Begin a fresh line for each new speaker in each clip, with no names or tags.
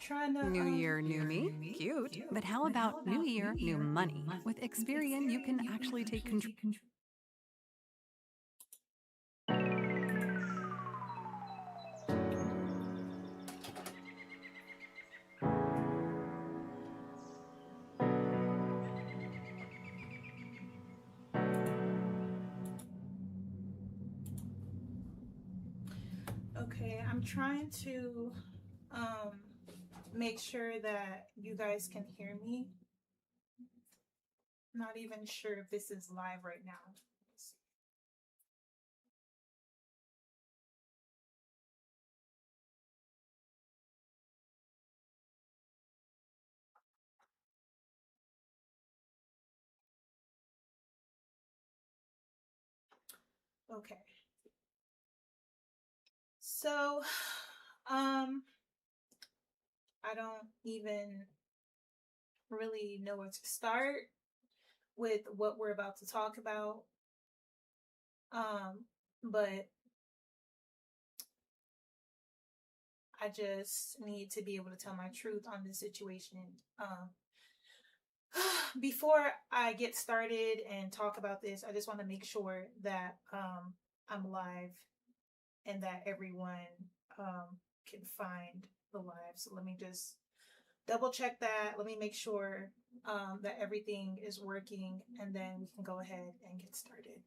trying to
New year, new me? Cute. But how about new year, new money? With Experian, you can actually take control.
Okay, I'm trying to make sure that you guys can hear me. Not even sure if this is live right now. Okay. So, I don't even really know where to start with what we're about to talk about. But I just need to be able to tell my truth on this situation. Before I get started and talk about this, I just want to make sure that I'm live and that everyone can find the live. So let me just double check that. Let me make sure that everything is working, and then we can go ahead and get started.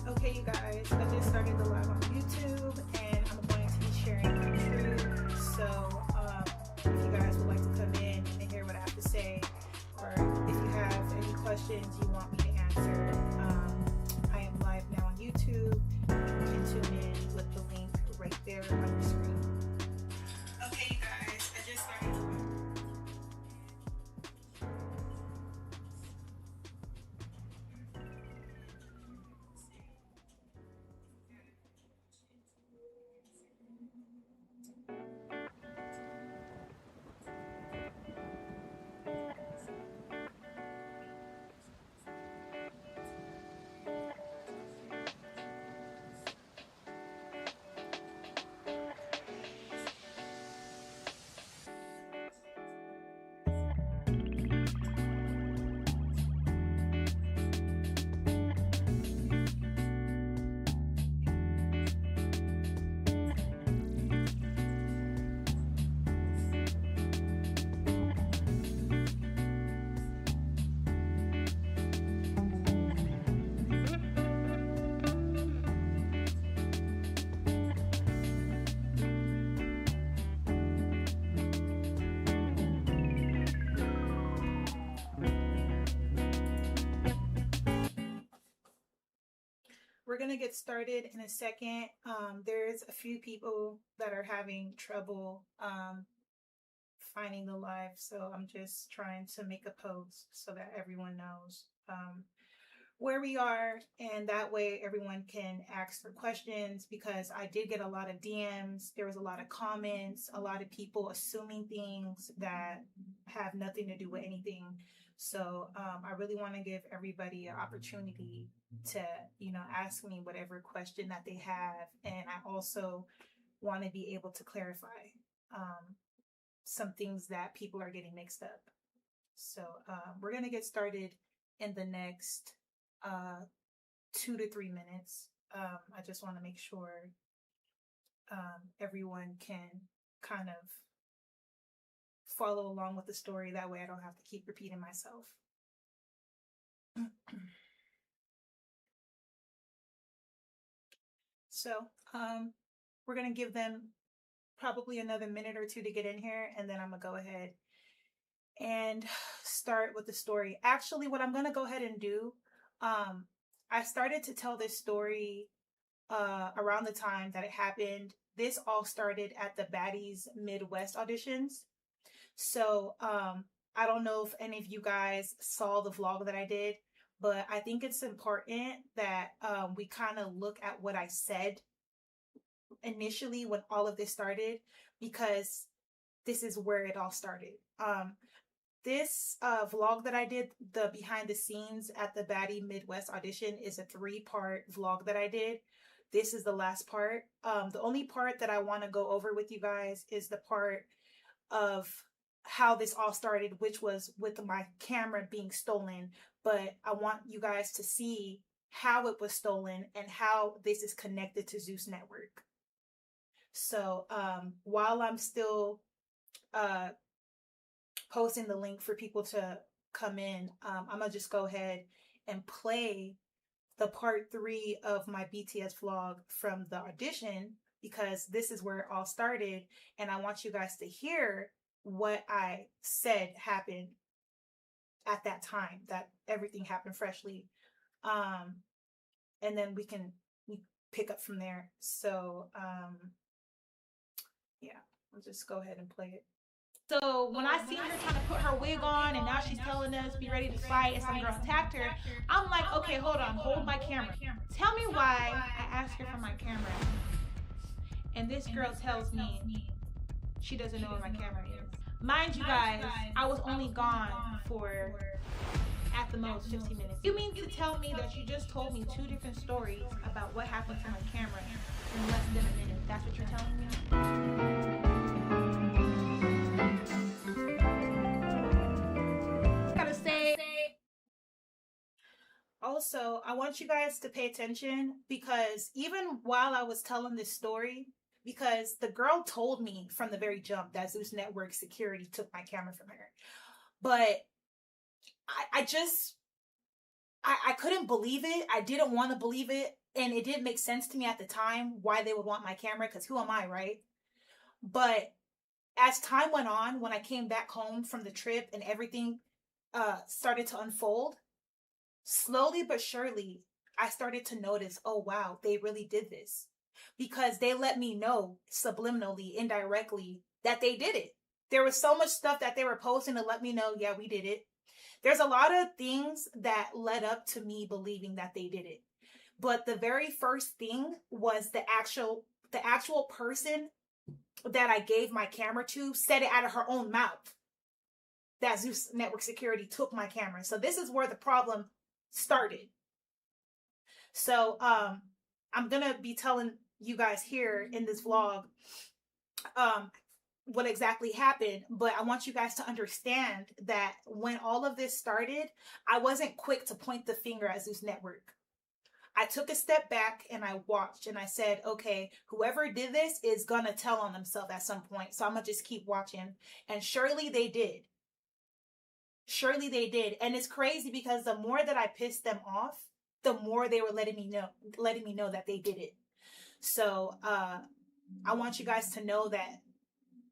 Okay, you guys, I just started the live on YouTube, and I'm going to be sharing my truth. So if you guys would like to come in and hear what I have to say, or if you have any questions you want me to answer, I am live now on YouTube. You can tune in with the link right there on your screen. Okay, you guys, I just started the live. we're gonna get started in a second. There's a few people that are having trouble finding the live, so I'm just trying to make a post so that everyone knows where we are, and that way everyone can ask their questions, because I did get a lot of DMs. There was a lot of comments, a lot of people assuming things that have nothing to do with anything. So I really want to give everybody an opportunity to, ask me whatever question that they have. And I also want to be able to clarify some things that people are getting mixed up. So we're going to get started in the next 2 to 3 minutes. I just want to make sure everyone can kind of follow along with the story. That way I don't have to keep repeating myself. So we're going to give them probably another minute or two to get in here, and then I'm going to go ahead and start with the story. Actually, what I'm going to go ahead and do, I started to tell this story around the time that it happened. This all started at the Baddies Midwest auditions. So I don't know if any of you guys saw the vlog that I did, but I think it's important that we kind of look at what I said initially when all of this started, because this is where it all started. This vlog that I did, the behind the scenes at the Baddie Midwest audition, is a 3-part vlog that I did. This is the last part. The only part that I want to go over with you guys is the part of how this all started, which was with my camera being stolen. But I want you guys to see how it was stolen and how this is connected to Zeus Network. So while I'm still posting the link for people to come in, I'm gonna just go ahead and play the part 3 of my BTS vlog from the audition, because this is where it all started, and I want you guys to hear what I said happened at that time, that everything happened freshly, and then we pick up from there. So yeah, I'll just go ahead and play it. So when I seen her trying to put her wig on, and now she's telling us be ready to fight, and some girl attacked her, I'm like, okay, hold on, hold my camera. Tell me why I asked her for my camera. And this girl tells me she doesn't know where my camera is. Mind you guys, I was only gone for at the most 15 minutes. You mean to tell me that you just told me 2 different stories about what happened to my camera in less than a minute? That's what you're telling me? Also, I want you guys to pay attention, because even while I was telling this story, because the girl told me from the very jump that Zeus Network security took my camera from her. But I couldn't believe it. I didn't want to believe it. And it didn't make sense to me at the time why they would want my camera, because who am I, right? But as time went on, when I came back home from the trip and everything started to unfold, slowly but surely, I started to notice, oh, wow, they really did this. Because they let me know subliminally, indirectly, that they did it. There was so much stuff that they were posting to let me know, yeah, we did it. There's a lot of things that led up to me believing that they did it. But the very first thing was the actual person that I gave my camera to said it out of her own mouth, that Zeus Network security took my camera. So this is where the problem started. So I'm gonna be telling you guys here in this vlog what exactly happened, but I want you guys to understand that when all of this started, I wasn't quick to point the finger at Zeus Network. I took a step back and I watched, and I said, okay, whoever did this is gonna tell on themselves at some point, so I'm gonna just keep watching. And surely they did. Surely they did. And it's crazy, because the more that I pissed them off, the more they were letting me know that they did it. So I want you guys to know that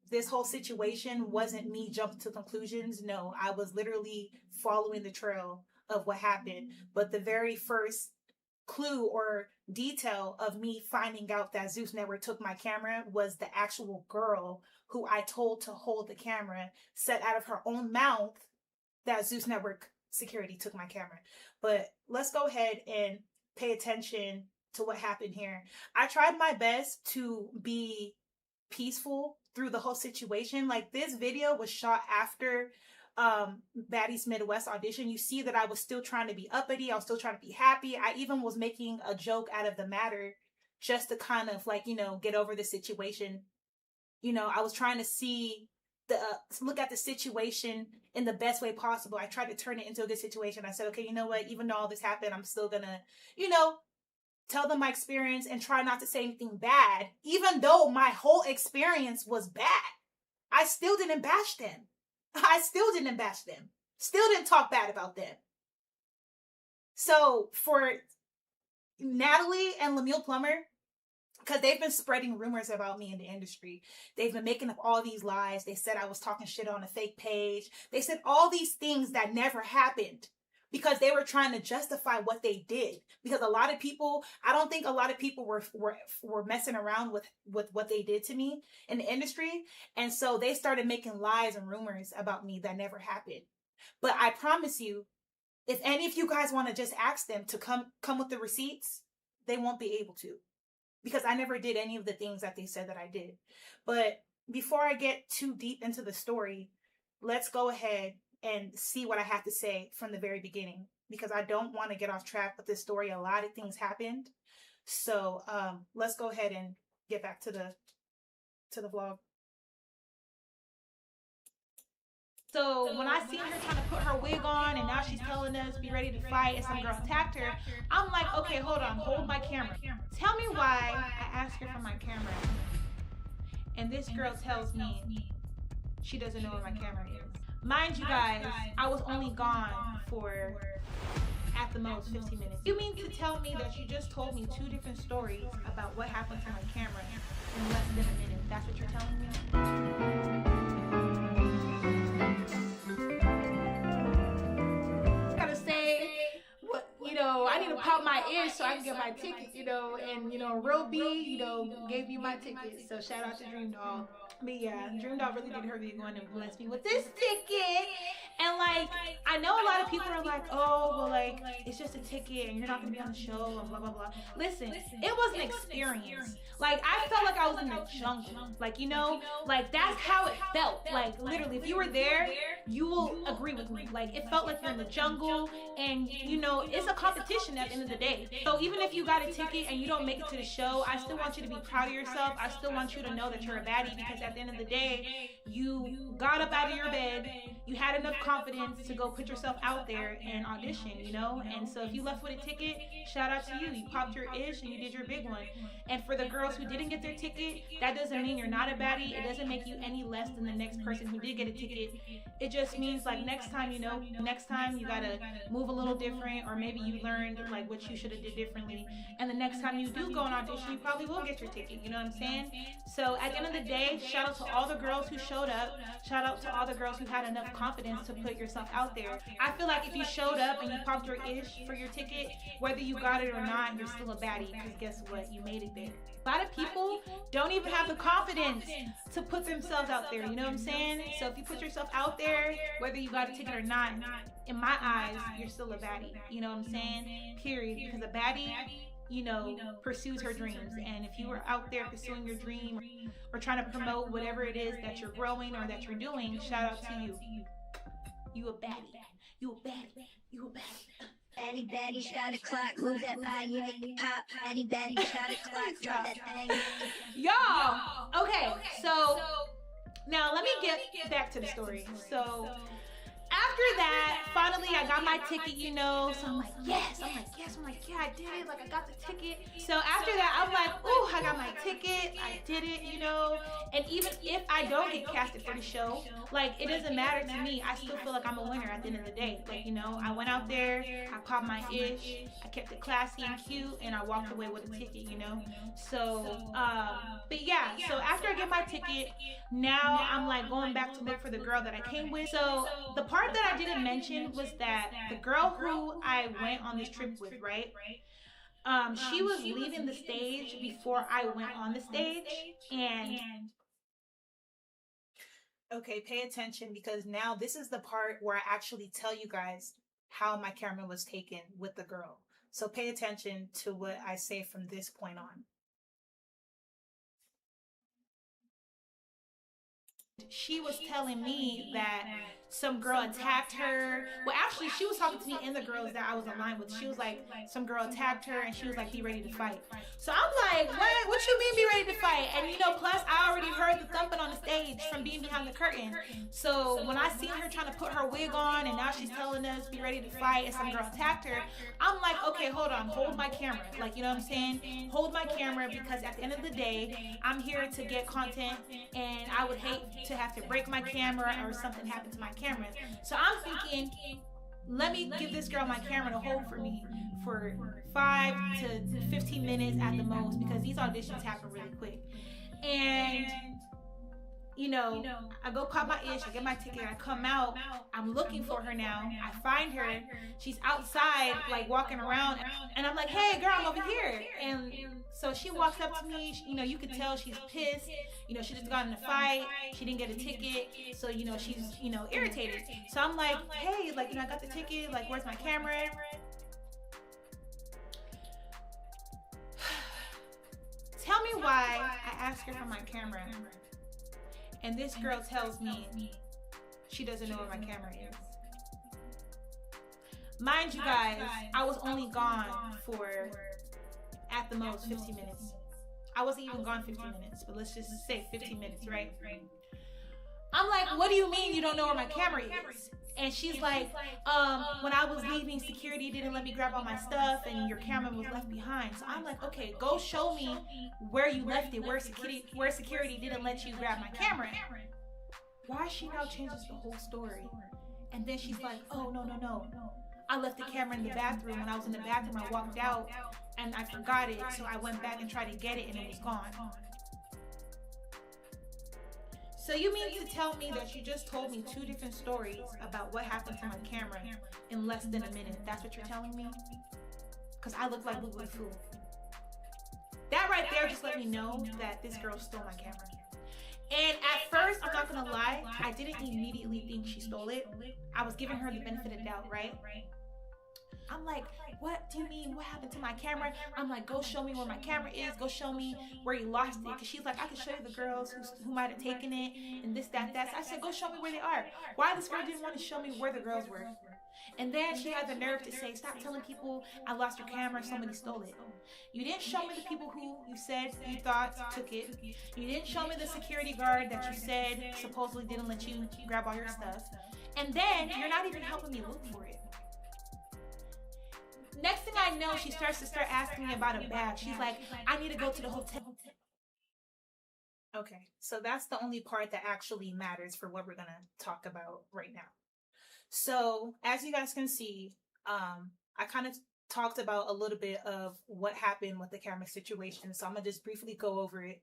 this whole situation wasn't me jumping to conclusions. No, I was literally following the trail of what happened. But the very first clue or detail of me finding out that Zeus Network took my camera was the actual girl who I told to hold the camera said out of her own mouth that Zeus Network security took my camera. But let's go ahead and pay attention to what happened here. I tried my best to be peaceful through the whole situation. Like, this video was shot after Baddies Midwest audition. You see that I was still trying to be uppity. I was still trying to be happy. I even was making a joke out of the matter just to kind of, like, you know, get over the situation. You know, I was trying to see look at the situation in the best way possible. I tried to turn it into a good situation. I said, okay, you know what? Even though all this happened, I'm still gonna, you know, tell them my experience and try not to say anything bad. Even though my whole experience was bad, I still didn't bash them. Still didn't talk bad about them. So for Natalie and Lemuel Plummer, because they've been spreading rumors about me in the industry. They've been making up all these lies. They said I was talking shit on a fake page. They said all these things that never happened because they were trying to justify what they did. Because a lot of people, I don't think a lot of people were messing around with what they did to me in the industry. And so they started making lies and rumors about me that never happened. But I promise you, if any of you guys want to just ask them to come with the receipts, they won't be able to. Because I never did any of the things that they said that I did. But before I get too deep into the story, let's go ahead and see what I have to say from the very beginning. Because I don't want to get off track with this story. A lot of things happened. So let's go ahead and get back to the vlog. So when I seen her trying to put her wig on and now she's telling us be ready to fight and some girl attacked her, I'm like, okay, hold on, hold my camera. Tell me why I asked her for my camera. And this girl tells me she doesn't know where my camera is. Mind you guys, I was only gone for at the most 15 minutes. You mean to tell me that you just told me 2 different stories about what happened to my camera in less than a minute? That's what you're telling me? I need to pop my ears so I can get my ticket, and, Real B, gave me my ticket. So shout out to Dream Doll. But yeah, Dream Doll really did her big one and blessed me with this ticket. And like, I know a lot of people are like, oh, well, like, it's just a ticket and you're not gonna be on the show and blah, blah, blah. Listen, it was an experience. Like, I felt like I was in the jungle. Like, like, that's how it felt. Like, literally, if you were there, you will agree with me. Like, it felt like you're in the jungle and, it's a competition at the end of the day. So even if you got a ticket and you don't make it to the show, I still want you to be proud of yourself. I still want you to know that you're a baddie, because at the end of the day, you got up out of your bed, you had enough confidence to go put yourself out there and audition, And so if you left with a ticket, shout out to you. You popped your ish and you did your big one. And for the girls who didn't get their ticket, that doesn't mean you're not a baddie. It doesn't make you any less than the next person who did get a ticket. It just means, like, next time, next time you gotta move a little different, or maybe you learned like what you should have did differently. And the next time you do go on audition, you probably will get your ticket. You know what I'm saying? So at the end of the day, shout out to all the girls who showed up. Shout out to all the girls who had enough confidence to put yourself out there. I feel like if you showed up and you popped your ish for your ticket, whether you got it or not, you're still a baddie, because guess what? You made it there. A lot of people don't even have the confidence to put themselves out there, you know what I'm saying? So if you put yourself out there, whether you got a ticket or not, in my eyes, you're still a baddie, you know what I'm saying? Period. Because a baddie, pursues her dreams. And if you are out there pursuing your dream or trying to promote whatever it is that you're growing or that you're doing, shout out to you. You a baddie. You a baddie. You a baddie.
Any baddie shot a clock, move that body, make it pop. Any baddie shot a clock, drop that thing.
Y'all, okay, so now let me get back to the story. So after that, finally I got my ticket, so I'm like, yes, yeah, I did it, like, I got the ticket. So after that, I'm like, ooh, I got my ticket, I did it, and even if I don't get casted for the show, like, it doesn't matter to me. I still feel like I'm a winner at the end of the day. Like, I went out there, I popped my ish, I kept it classy and cute, and I walked away with a ticket, So, but yeah, so after I get my ticket, now I'm like going back to look for the girl that I came with. So the part that I didn't mention was that the girl who I went on this trip with, right? She was leaving the stage before I went on the stage, and okay, pay attention, because now this is the part where I actually tell you guys how my camera was taken with the girl. So pay attention to what I say from this point on. She was telling me that some girl attacked her. Well, actually, she was talking to me and the girls that I was aligned with. She was like, some girl attacked her, and she was like, be ready to fight. So I'm like, what? What you mean be ready to fight? And you know, plus I already heard the thumping on the stage from being behind the curtain. So when I seen her trying to put her wig on, and now she's telling us be ready to fight, and some girl attacked her, I'm like, okay, hold on, hold my camera. Like, you know what I'm saying? Hold my camera, because at the end of the day, I'm here to get content, and I would hate to have to break my camera or something happen to my camera. So I'm thinking, let me give this girl my camera to hold for me for 5 to 15 minutes at the most, because these auditions happen really quick. And you know, I go pop my ish, I get my ticket, I come out, I'm looking for her now, I find her, she's outside, like walking around, and I'm like, hey girl, I'm over here. And so she walks up to me, you know, you could tell she's pissed, you know, she just got in a fight, she didn't get a ticket, so you know, she's, you know, irritated. So I'm like, hey, like, you know, I got the ticket, like, where's my camera? Tell me why I asked her for my camera, and this girl tells me she doesn't know where my camera is. Mind you guys, I was only gone for, at the most, 15 minutes. I wasn't even gone 15 minutes, but let's just say 15 minutes, right? I'm like, what do you mean you don't know where my camera is? And she's like, when I was leaving, security didn't let me grab all my stuff, and your camera was left behind. So I'm like, okay, go show me where you left it, where security didn't let you grab my camera. Why she now changes the whole story? And then she's like, oh, no. I left the camera in the bathroom. When I was in the bathroom, I walked out and I forgot it. So I went back and tried to get it, and it was gone. So you mean to tell me that you just told me 2 different stories about what happened to my camera in less than a minute? That's what you're telling me? Because I look like a fool. That right there just let me know that this girl stole my camera. And at first, I'm not gonna lie, I didn't immediately think she stole it. I was giving her the benefit of doubt, right? I'm like, what do you mean? What happened to my camera? I'm like, go show me where my camera is. Go show me where you lost it. Because she's like, I can show you the girls who might have taken it and this, that, that. So I said, go show me where they are. Why this girl didn't want to show me where the girls were? And then she had the nerve to say, stop telling people I lost your camera, somebody stole it. You didn't show me the people who you said you thought took it. You didn't show me the security guard that you said supposedly didn't let you grab all your stuff. And then you're not even helping me look for it. Next thing I know, she starts to asking me about a bag. She's like, I need to go to the hotel. Okay, so that's the only part that actually matters for what we're gonna talk about right now. So as you guys can see, I kind of talked about a little bit of what happened with the camera situation. So I'm gonna just briefly go over it.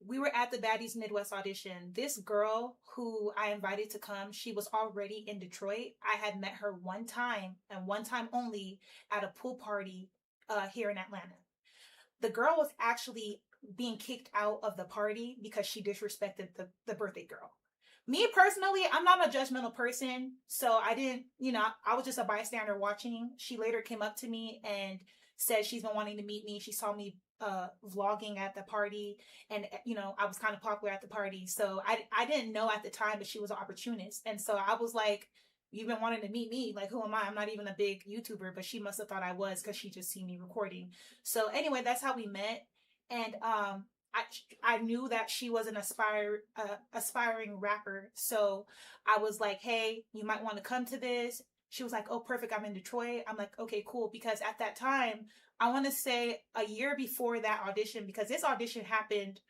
We were at the Baddies Midwest audition. This girl who I invited to come, she was already in Detroit. I had met her one time, and one time only, at a pool party here in Atlanta. The girl was actually being kicked out of the party because she disrespected the birthday girl. Me personally, I'm not a judgmental person, so I didn't, you know, I was just a bystander watching. She later came up to me and said she's been wanting to meet me. She saw me vlogging at the party, and you know, I was kind of popular at the party, so I didn't know at the time that she was an opportunist. And so I was like, you've been wanting to meet me, like, who am I? I'm not even a big YouTuber, but she must have thought I was because she just seen me recording. So anyway, that's how we met. And I knew that she was an aspiring rapper, so I was like, hey, you might want to come to this. She was like, oh, perfect, I'm in Detroit. I'm like, okay, cool, because at that time, I want to say a year before that audition, because this audition happened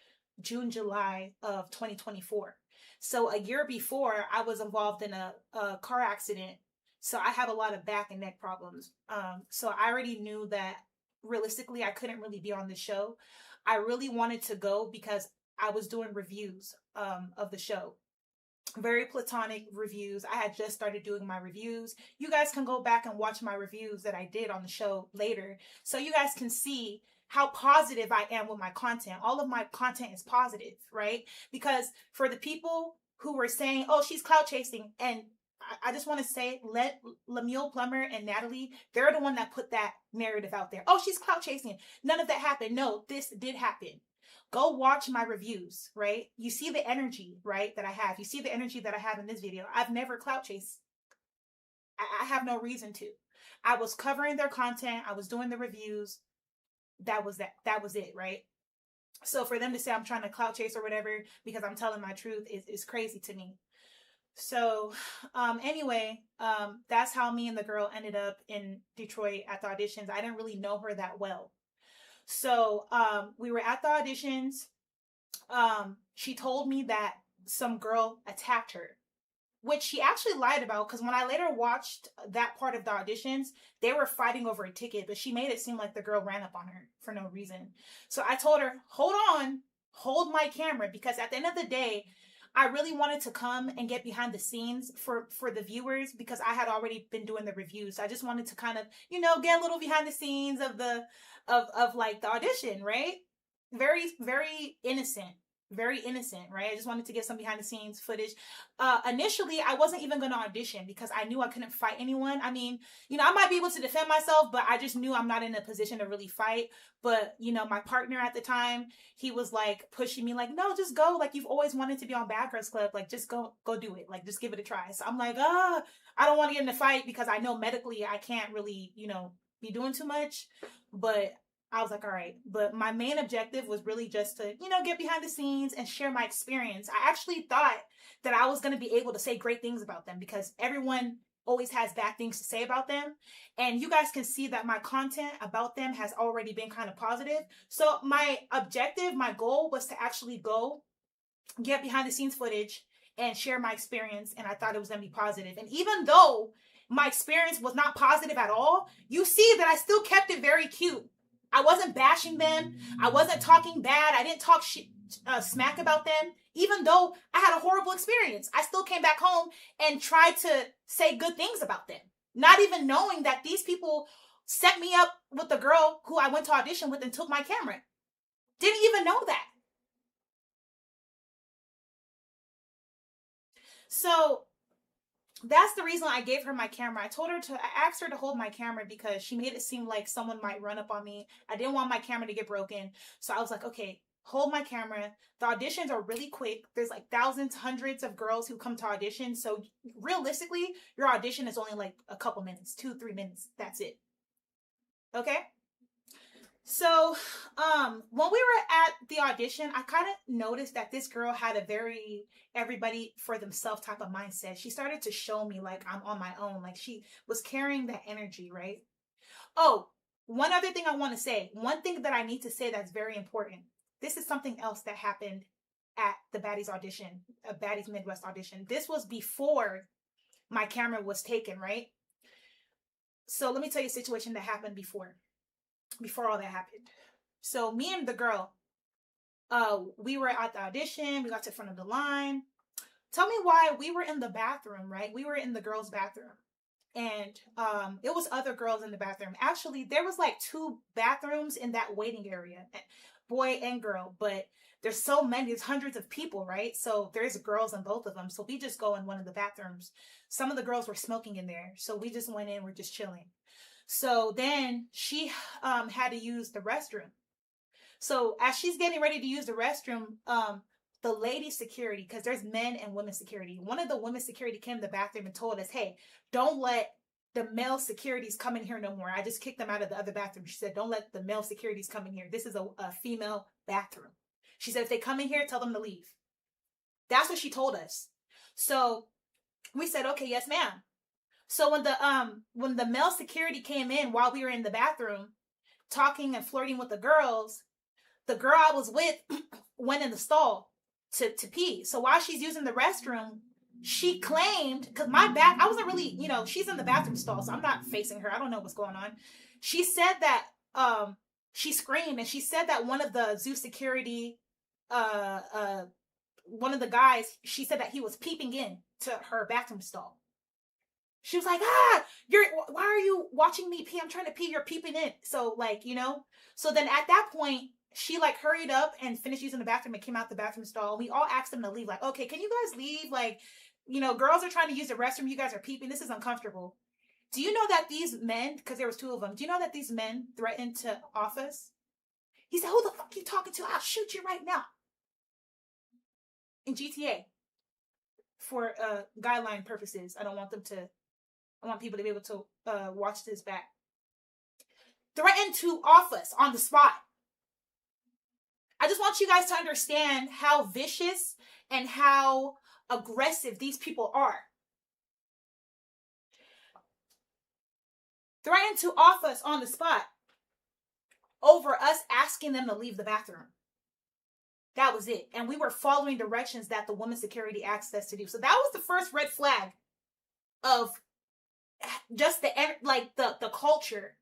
June, July of 2024. So a year before, I was involved in a car accident. So I have a lot of back and neck problems. So I already knew that realistically, I couldn't really be on the show. I really wanted to go because I was doing reviews of the show. very platonic reviews. I had just started doing my reviews. You guys can go back and watch my reviews that I did on the show later, so you guys can see how positive I am with my content. All of my content is positive, right? Because for the people who were saying, oh, she's clout chasing, and I just want to say, let Lemuel Plummer and Natalie, they're the one that put that narrative out there. Oh, she's clout chasing. None of that happened. No, this did happen. Go watch my reviews, right? You see the energy, right, that I have. You see the energy that I have in this video. I've never clout chased. I have no reason to. I was covering their content. I was doing the reviews. That was that. That was it, right? So for them to say I'm trying to clout chase or whatever because I'm telling my truth is crazy to me. So anyway, that's how me and the girl ended up in Detroit at the auditions. I didn't really know her that well. So we were at the auditions. She told me that some girl attacked her, which she actually lied about, because when I later watched that part of the auditions, they were fighting over a ticket, but she made it seem like the girl ran up on her for no reason. So I told her, hold on, hold my camera, because at the end of the day, I really wanted to come and get behind the scenes for the viewers, because I had already been doing the reviews. So I just wanted to kind of, you know, get a little behind the scenes of the like the audition, right? Very, very innocent. Very innocent, right? I just wanted to get some behind the scenes footage. Initially, I wasn't even going to audition because I knew I couldn't fight anyone. I mean, you know, I might be able to defend myself, but I just knew I'm not in a position to really fight. But, you know, my partner at the time, he was like pushing me like, no, just go. Like, you've always wanted to be on Bad Girls Club. Like, just go do it. Like, just give it a try. So I'm like, I don't want to get in a fight because I know medically I can't really, you know, be doing too much. But I was like, all right. But my main objective was really just to, you know, get behind the scenes and share my experience. I actually thought that I was going to be able to say great things about them, because everyone always has bad things to say about them. And you guys can see that my content about them has already been kind of positive. So my objective, my goal was to actually go get behind the scenes footage and share my experience. And I thought it was going to be positive. And even though my experience was not positive at all, you see that I still kept it very cute. I wasn't bashing them. I wasn't talking bad. I didn't talk smack about them. Even though I had a horrible experience, I still came back home and tried to say good things about them. Not even knowing that these people set me up with the girl who I went to audition with and took my camera. Didn't even know that. So that's the reason I gave her my camera. I asked her to hold my camera because she made it seem like someone might run up on me. I didn't want my camera to get broken. So I was like, okay, hold my camera. The auditions are really quick. There's like thousands, hundreds of girls who come to audition. So realistically, your audition is only like a couple minutes, 2-3 minutes. That's it. Okay? So, when we were at the audition, I kind of noticed that this girl had a very everybody for themselves type of mindset. She started to show me like I'm on my own. Like she was carrying that energy, right? Oh, one other thing I want to say. One thing that I need to say that's very important. This is something else that happened at the Baddies audition, a Baddies Midwest audition. This was before my camera was taken, right? So let me tell you a situation that happened before all that happened. So me and the girl, we were at the audition. We got to the front of the line. Tell me why we were in the bathroom, right? We were in the girls' bathroom. And it was other girls in the bathroom. Actually, there was like 2 bathrooms in that waiting area, boy and girl. But there's so many, there's hundreds of people, right? So there's girls in both of them. So we just go in one of the bathrooms. Some of the girls were smoking in there. So we just went in, we're just chilling. So then she had to use the restroom. So as she's getting ready to use the restroom, the lady security, because there's men and women security, one of the women security came to the bathroom and told us, hey, don't let the male securities come in here no more. I just kicked them out of the other bathroom. She said, don't let the male securities come in here. This is a female bathroom. She said, if they come in here, tell them to leave. That's what she told us. So we said, okay, yes, ma'am. So when the male security came in while we were in the bathroom talking and flirting with the girl I was with went in the stall to pee. So while she's using the restroom, she claimed, because I wasn't really, you know, she's in the bathroom stall, so I'm not facing her. I don't know what's going on. She said that she screamed, and she said that one of the Zeus security one of the guys, she said that he was peeping in to her bathroom stall. She was like, why are you watching me pee? I'm trying to pee, you're peeping in. So like, you know, so then at that point, she like hurried up and finished using the bathroom and came out the bathroom stall. We all asked them to leave, like, okay, can you guys leave? Like, you know, girls are trying to use the restroom. You guys are peeping. This is uncomfortable. Do you know that these men, because there was 2 of them, do you know that these men threatened to off us? He said, who the fuck are you talking to? I'll shoot you right now. In GTA. For guideline purposes. I want people to be able to watch this back. Threatened to off us on the spot. I just want you guys to understand how vicious and how aggressive these people are. Threatened to off us on the spot over us asking them to leave the bathroom. That was it. And we were following directions that the women's security asked us to do. So that was the first red flag of just the culture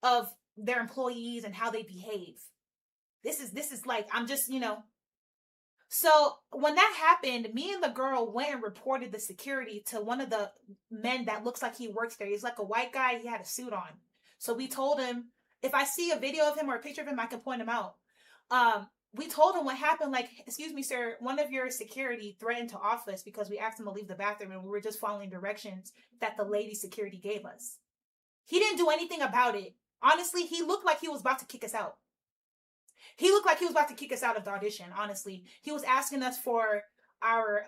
of their employees and how they behave. This is like, I'm just, you know. So when that happened, me and the girl went and reported the security to one of the men that looks like he works there. He's like a white guy. He had a suit on. So we told him, if I see a video of him or a picture of him, I can point him out. We told him what happened. Like, excuse me, sir, one of your security threatened to off us because we asked him to leave the bathroom and we were just following directions that the lady security gave us. He didn't do anything about it. Honestly, he looked like he was about to kick us out. He looked like he was about to kick us out of the audition, honestly. He was asking us for our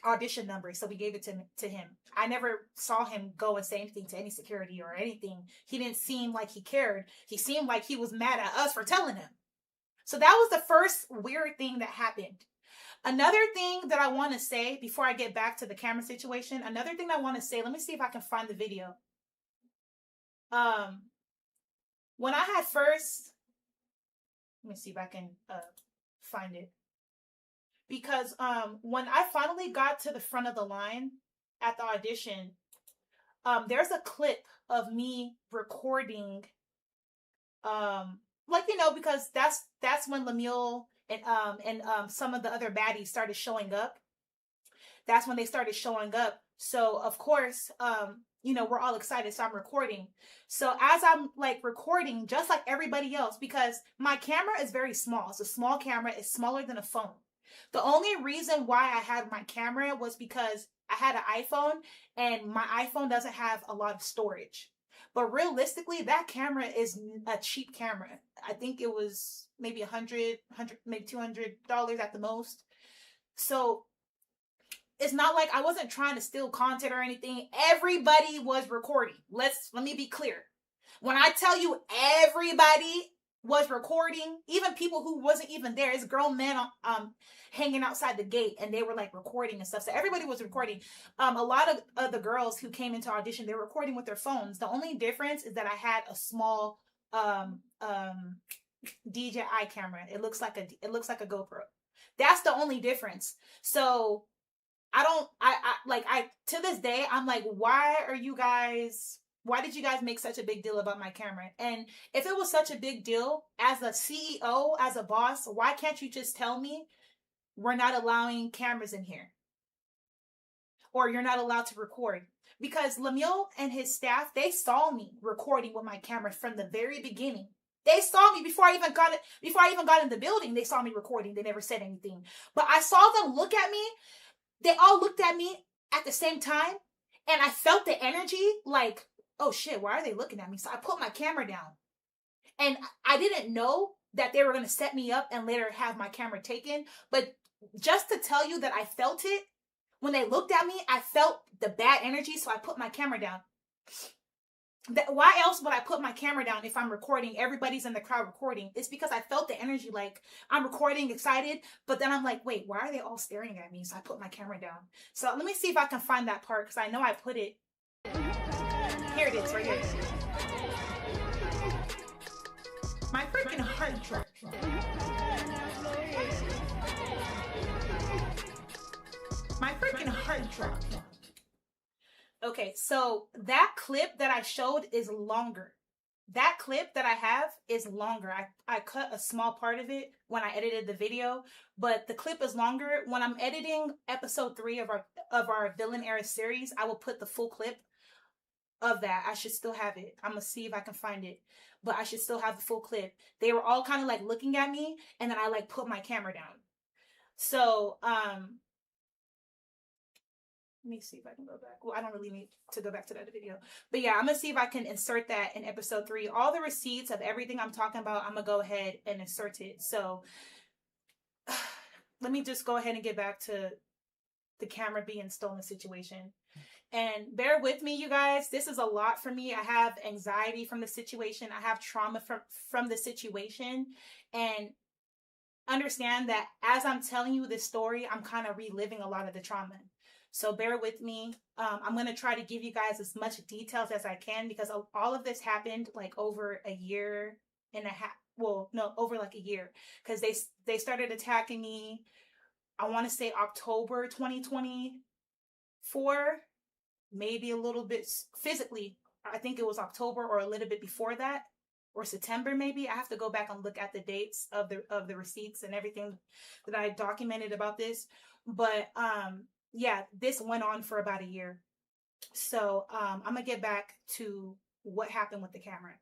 audition number, so we gave it to him. I never saw him go and say anything to any security or anything. He didn't seem like he cared. He seemed like he was mad at us for telling him. So that was the first weird thing that happened. Another thing that I want to say before I get back to the camera situation, another thing I want to say, let me see if I can find the video. When I had first, let me see if I can find it. Because when I finally got to the front of the line at the audition, there's a clip of me recording, like, you know, because that's when Lemuel and some of the other baddies started showing up. That's when they started showing up. So of course, you know, we're all excited. So I'm recording. So as I'm like recording, just like everybody else, because my camera is very small. It's a small camera. It's smaller than a phone. The only reason why I had my camera was because I had an iPhone and my iPhone doesn't have a lot of storage. But realistically, that camera is a cheap camera. I think it was maybe $100, maybe $200 at the most. So it's not like I wasn't trying to steal content or anything. Everybody was recording. Let me be clear. When I tell you everybody was recording, even people who wasn't even there, it's grown men hanging outside the gate and they were like recording and stuff. So everybody was recording. A lot of the girls who came into audition, they were recording with their phones. The only difference is that I had a small DJI camera. It looks like a GoPro. That's the only difference. So I to this day, I'm like, why did you guys make such a big deal about my camera? And if it was such a big deal, as a CEO, as a boss, why can't you just tell me we're not allowing cameras in here? Or you're not allowed to record? Because Lemuel and his staff, they saw me recording with my camera from the very beginning. They saw me before I even got in the building. They saw me recording. They never said anything. But I saw them look at me. They all looked at me at the same time. And I felt the energy like, oh shit, why are they looking at me? So I put my camera down. And I didn't know that they were going to set me up and later have my camera taken. But just to tell you that I felt it, when they looked at me, I felt the bad energy. So I put my camera down. Why else would I put my camera down if I'm recording? Everybody's in the crowd recording. It's because I felt the energy, like I'm recording, excited, but then I'm like, wait, why are they all staring at me? So I put my camera down. So let me see if I can find that part because I know I put it. Here it is, right here. My freaking heart dropped. My freaking heart dropped. Okay, so that clip that I showed is longer. that clip that I have is longer. I cut a small part of it when I edited the video, but the clip is longer. When I'm editing episode 3 of our villain era series, I will put the full clip of that. I should still have it. I'm gonna see if I can find it, but I should still have the full clip. They were all kind of like looking at me, and then I like put my camera down. So let me see if I can go back. Well, I don't really need to go back to that video. But yeah, I'm going to see if I can insert that in episode 3. All the receipts of everything I'm talking about, I'm going to go ahead and insert it. So let me just go ahead and get back to the camera being stolen situation. And bear with me, you guys. This is a lot for me. I have anxiety from the situation. I have trauma from the situation. And understand that as I'm telling you this story, I'm kind of reliving a lot of the trauma. So bear with me. I'm going to try to give you guys as much details as I can because all of this happened like over a year and a half. Well, no, over like a year because they started attacking me. I want to say October 2024, maybe a little bit physically. I think it was October or a little bit before that, or September maybe. I have to go back and look at the dates of the receipts and everything that I documented about this. But yeah, this went on for about a year. So I'm gonna get back to what happened with the camera.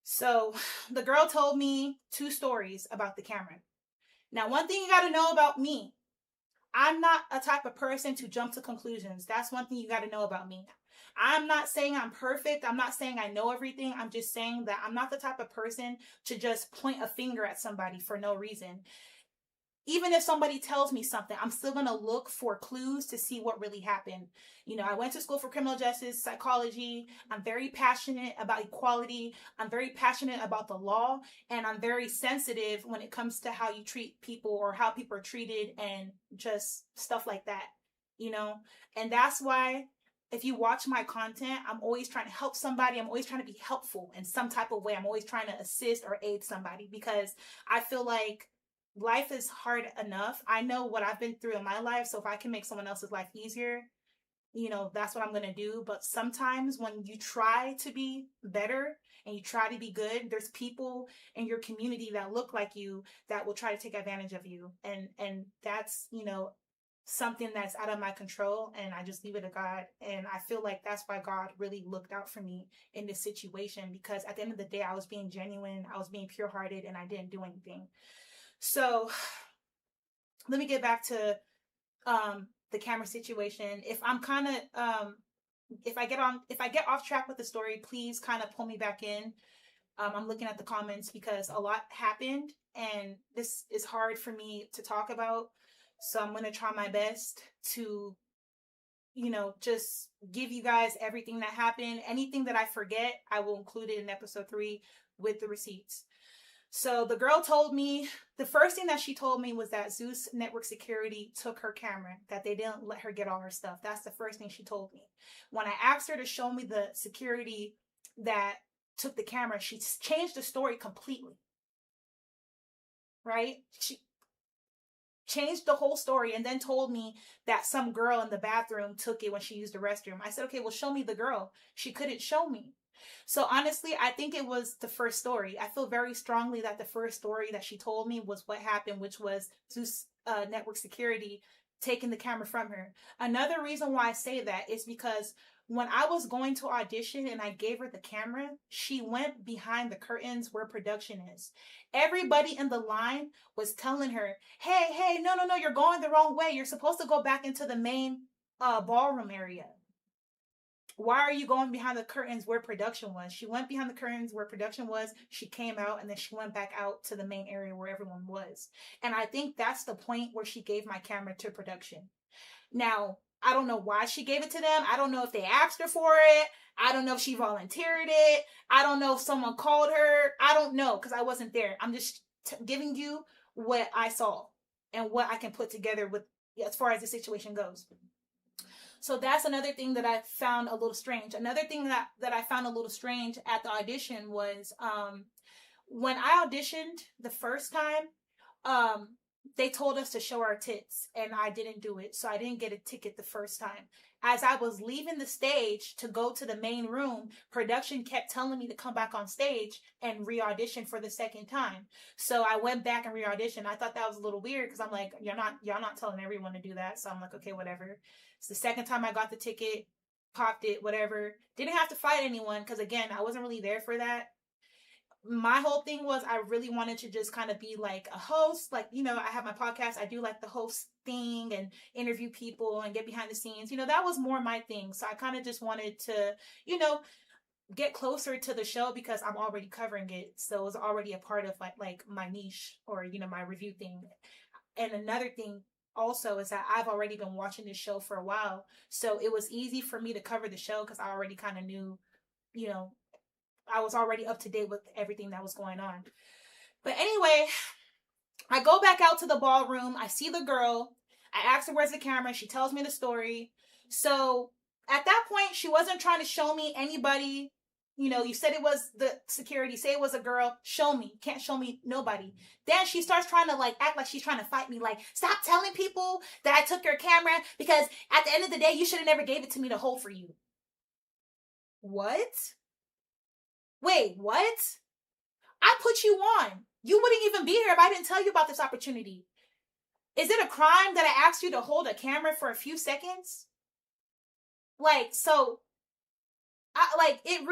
So the girl told me 2 stories about the camera. Now, one thing you got to know about me, I'm not a type of person to jump to conclusions. That's one thing you got to know about me. I'm not saying I'm perfect. I'm not saying I know everything. I'm just saying that I'm not the type of person to just point a finger at somebody for no reason. Even if somebody tells me something, I'm still going to look for clues to see what really happened. You know, I went to school for criminal justice, psychology. I'm very passionate about equality. I'm very passionate about the law. And I'm very sensitive when it comes to how you treat people or how people are treated and just stuff like that, you know? And that's why if you watch my content, I'm always trying to help somebody. I'm always trying to be helpful in some type of way. I'm always trying to assist or aid somebody because I feel like life is hard enough. I know what I've been through in my life. So if I can make someone else's life easier, you know, that's what I'm going to do. But sometimes when you try to be better and you try to be good, there's people in your community that look like you that will try to take advantage of you. And that's, you know, something that's out of my control, and I just leave it to God. And I feel like that's why God really looked out for me in this situation, because at the end of the day, I was being genuine, I was being pure-hearted, and I didn't do anything. So let me get back to the camera situation. If I'm kind of if I get off track with the story, please kind of pull me back in. I'm looking at the comments because a lot happened and this is hard for me to talk about. So I'm going to try my best to, you know, just give you guys everything that happened. Anything that I forget, I will include it in episode 3 with the receipts. So the girl told me, the first thing that she told me was that Zeus Network Security took her camera, that they didn't let her get all her stuff. That's the first thing she told me. When I asked her to show me the security that took the camera, she changed the story completely. Right? She changed the whole story and then told me that some girl in the bathroom took it when she used the restroom. I said, okay, well, show me the girl. She couldn't show me. So honestly, I think it was the first story. I feel very strongly that the first story that she told me was what happened, which was Zeus Network Security taking the camera from her. Another reason why I say that is because when I was going to audition and I gave her the camera, she went behind the curtains where production is. Everybody in the line was telling her, hey, no, you're going the wrong way. You're supposed to go back into the main ballroom area. Why are you going behind the curtains where production was? She went behind the curtains where production was. She came out and then she went back out to the main area where everyone was. And I think that's the point where she gave my camera to production. Now, I don't know why she gave it to them. I don't know if they asked her for it. I don't know if she volunteered it. I don't know if someone called her. I don't know because I wasn't there. I'm just giving you what I saw and what I can put together with as far as the situation goes. So that's another thing that I found a little strange. Another thing that I found a little strange at the audition was when I auditioned the first time, they told us to show our tits, and I didn't do it. So I didn't get a ticket the first time. As I was leaving the stage to go to the main room, production kept telling me to come back on stage and re-audition for the second time. So I went back and re-auditioned. I thought that was a little weird because I'm like, y'all not telling everyone to do that. So I'm like, okay, whatever. It's the second time I got the ticket, popped it, whatever. Didn't have to fight anyone because, again, I wasn't really there for that. My whole thing was I really wanted to just kind of be like a host. Like, you know, I have my podcast. I do like the host thing and interview people and get behind the scenes. You know, that was more my thing. So I kind of just wanted to, you know, get closer to the show because I'm already covering it. So it was already a part of like my niche or, you know, my review thing. And another thing also is that I've already been watching this show for a while. So it was easy for me to cover the show because I already kind of knew, you know, I was already up to date with everything that was going on. But anyway, I go back out to the ballroom. I see the girl. I ask her, where's the camera? She tells me the story. So at that point, she wasn't trying to show me anybody. You know, you said it was the security. Say it was a girl. Show me. Can't show me nobody. Then she starts trying to like act like she's trying to fight me. Like, stop telling people that I took your camera because at the end of the day, you should have never gave it to me to hold for you. What? Wait, what? I put you on. You wouldn't even be here if I didn't tell you about this opportunity. Is it a crime that I asked you to hold a camera for a few seconds? Like, so, it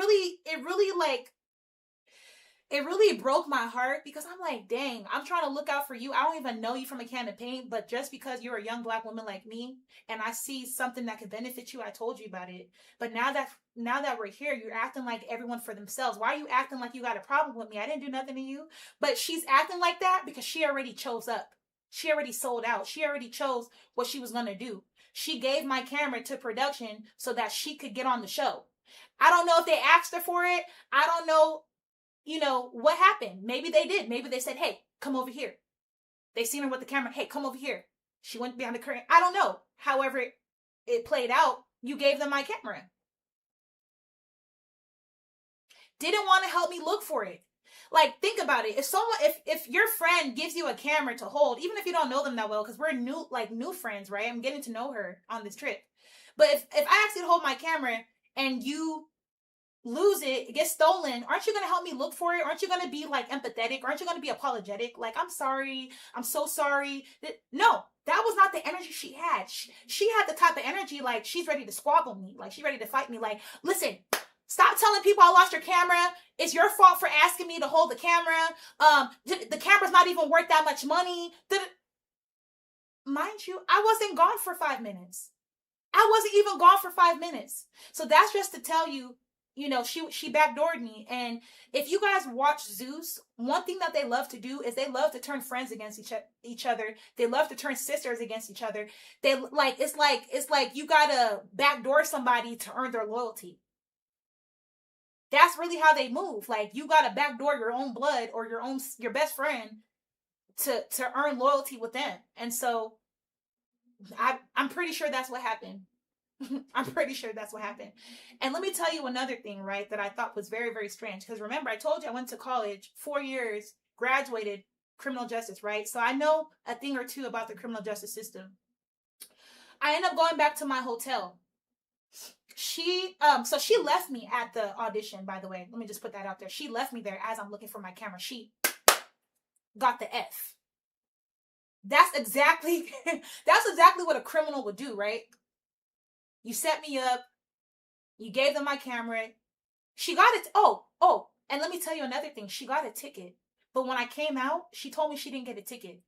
really broke my heart because I'm like, dang, I'm trying to look out for you. I don't even know you from a can of paint, but just because you're a young black woman like me and I see something that could benefit you, I told you about it. But now that we're here, you're acting like everyone for themselves. Why are you acting like you got a problem with me? I didn't do nothing to you. But she's acting like that because she already chose up. She already sold out. She already chose what she was going to do. She gave my camera to production so that she could get on the show. I don't know if they asked her for it. I don't know. You know, what happened? Maybe they did. Maybe they said, hey, come over here. They seen her with the camera. Hey, come over here. She went behind the curtain. I don't know. However it played out, you gave them my camera. Didn't want to help me look for it. Like, think about it. If your friend gives you a camera to hold, even if you don't know them that well, because we're new friends, right? I'm getting to know her on this trip. But if I ask you to hold my camera and you lose it gets stolen, aren't you going to help me look for it? Aren't you going to be like empathetic? Aren't you going to be apologetic? Like, I'm sorry. I'm so sorry. No, that was not the energy she had. She had the type of energy like she's ready to squabble me. Like, she's ready to fight me. Like, listen, stop telling people I lost your camera. It's your fault for asking me to hold the camera. The camera's not even worth that much money. Mind you, I wasn't gone for 5 minutes. I wasn't even gone for 5 minutes. So that's just to tell you, you know, she backdoored me. And if you guys watch Zeus, one thing that they love to do is they love to turn friends against each other. They love to turn sisters against each other. It's like you gotta backdoor somebody to earn their loyalty. That's really how they move. Like, you gotta backdoor your own blood or your best friend to earn loyalty with them. And so I'm pretty sure that's what happened. I'm pretty sure that's what happened. And let me tell you another thing, right, that I thought was very, very strange. Because remember, I told you I went to college, 4 years, graduated criminal justice, right? So I know a thing or two about the criminal justice system. I ended up going back to my hotel. So she left me at the audition, by the way. Let me just put that out there. She left me there as I'm looking for my camera. She got the F. That's exactly what a criminal would do, right? You set me up. You gave them my camera. She got it. Oh, and let me tell you another thing. She got a ticket. But when I came out, she told me she didn't get a ticket.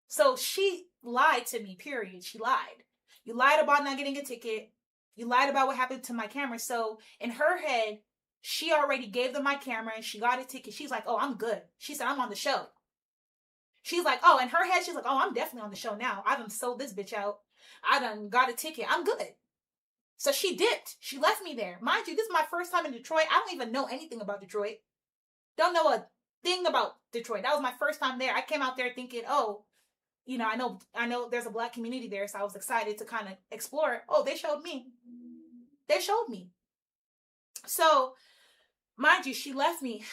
So she lied to me, period. She lied. You lied about not getting a ticket. You lied about what happened to my camera. So in her head, she already gave them my camera and she got a ticket. She's like, oh, I'm good. She said, I'm on the show. She's like, oh, in her head, she's like, oh, I'm definitely on the show now. I done sold this bitch out. I done got a ticket. I'm good. So she dipped. She left me there. Mind you, this is my first time in Detroit. I don't even know anything about Detroit. Don't know a thing about Detroit. That was my first time there. I came out there thinking, oh, you know, I know there's a black community there, so I was excited to kind of explore it. Oh, they showed me. They showed me. So, mind you, she left me.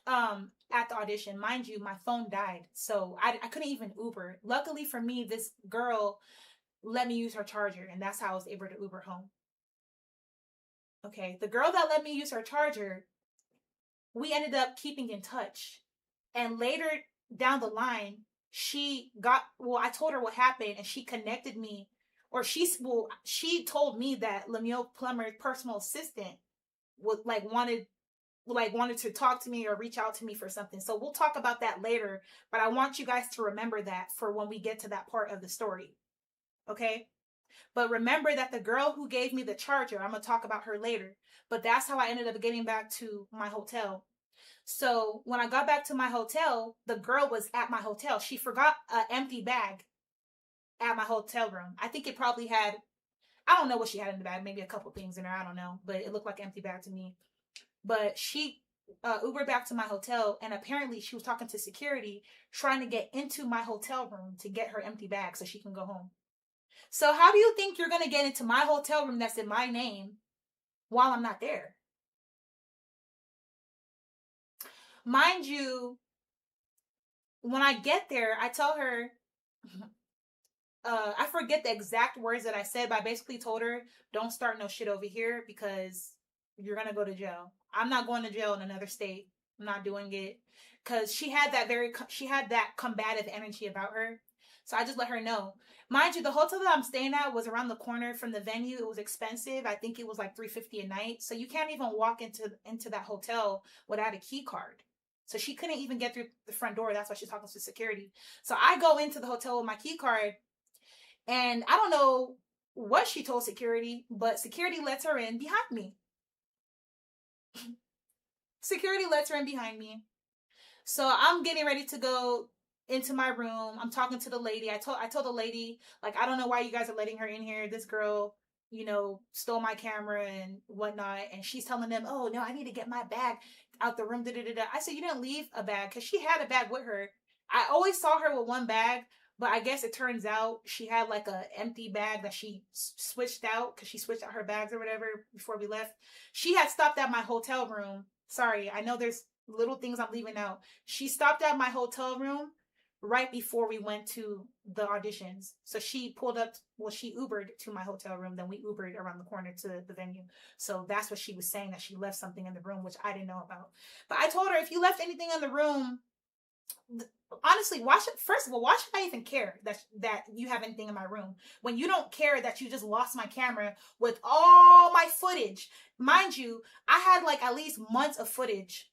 at the audition. Mind you, my phone died, so I couldn't even Uber. Luckily for me, this girl let me use her charger, and that's how I was able to Uber home. Okay, the girl that let me use her charger, we ended up keeping in touch. And later down the line, I told her what happened, and she connected me, or she told me that Lemuel Plummer's personal assistant would wanted to talk to me or reach out to me for something. So we'll talk about that later, but I want you guys to remember that for when we get to that part of the story. Okay? But remember that the girl who gave me the charger, I'm going to talk about her later, but that's how I ended up getting back to my hotel. So when I got back to my hotel, the girl was at my hotel. She forgot an empty bag at my hotel room. I think it probably had, I don't know what she had in the bag, maybe a couple things in there, I don't know, but it looked like an empty bag to me. But she Ubered back to my hotel, and apparently she was talking to security, trying to get into my hotel room to get her empty bag so she can go home. So how do you think you're going to get into my hotel room that's in my name while I'm not there? Mind you, when I get there, I tell her, I forget the exact words that I said, but I basically told her, don't start no shit over here because you're going to go to jail. I'm not going to jail in another state. I'm not doing it. Because she had that combative energy about her. So I just let her know. Mind you, the hotel that I'm staying at was around the corner from the venue. It was expensive. I think it was like $350 a night. So you can't even walk into that hotel without a key card. So she couldn't even get through the front door. That's why she's talking to security. So I go into the hotel with my key card. And I don't know what she told security, but security lets her in behind me. Security lets her in behind me. So I'm getting ready to go into my room. I'm talking to the lady. I told the lady, like, I don't know why you guys are letting her in here. This girl, stole my camera and whatnot. And she's telling them, oh, no, I need to get my bag out the room. I said, you didn't leave a bag, because she had a bag with her. I always saw her with one bag, but I guess it turns out she had like a empty bag that she switched out, because she switched out her bags or whatever before we left. She had stopped at my hotel room. Sorry, I know there's little things I'm leaving out. She stopped at my hotel room right before we went to the auditions. So she she Ubered to my hotel room. Then we Ubered around the corner to the venue. So that's what she was saying, that she left something in the room, which I didn't know about. But I told her, if you left anything in the room, honestly, why should I even care that you have anything in my room when you don't care that you just lost my camera with all my footage? Mind you, I had like at least months of footage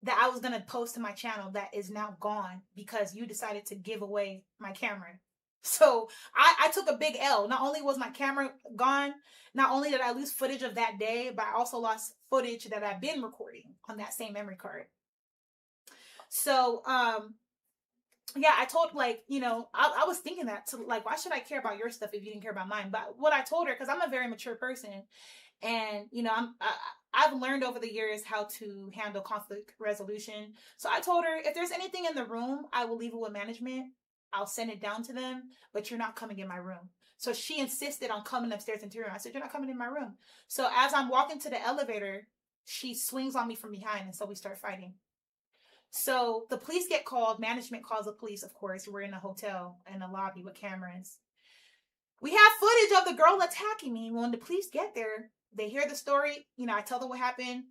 that I was going to post to my channel that is now gone because you decided to give away my camera. So I took a big L. Not only was my camera gone, not only did I lose footage of that day, but I also lost footage that I've been recording on that same memory card. So, yeah, I told, I was thinking that, why should I care about your stuff if you didn't care about mine? But what I told her, because I'm a very mature person, and, I've learned over the years how to handle conflict resolution. So I told her, if there's anything in the room, I will leave it with management. I'll send it down to them, but you're not coming in my room. So she insisted on coming upstairs into her room. I said, you're not coming in my room. So as I'm walking to the elevator, she swings on me from behind, and so we start fighting. So the police get called. Management calls the police, of course. We're in a hotel in a lobby with cameras. We have footage of the girl attacking me. When the police get there, they hear the story. I tell them what happened.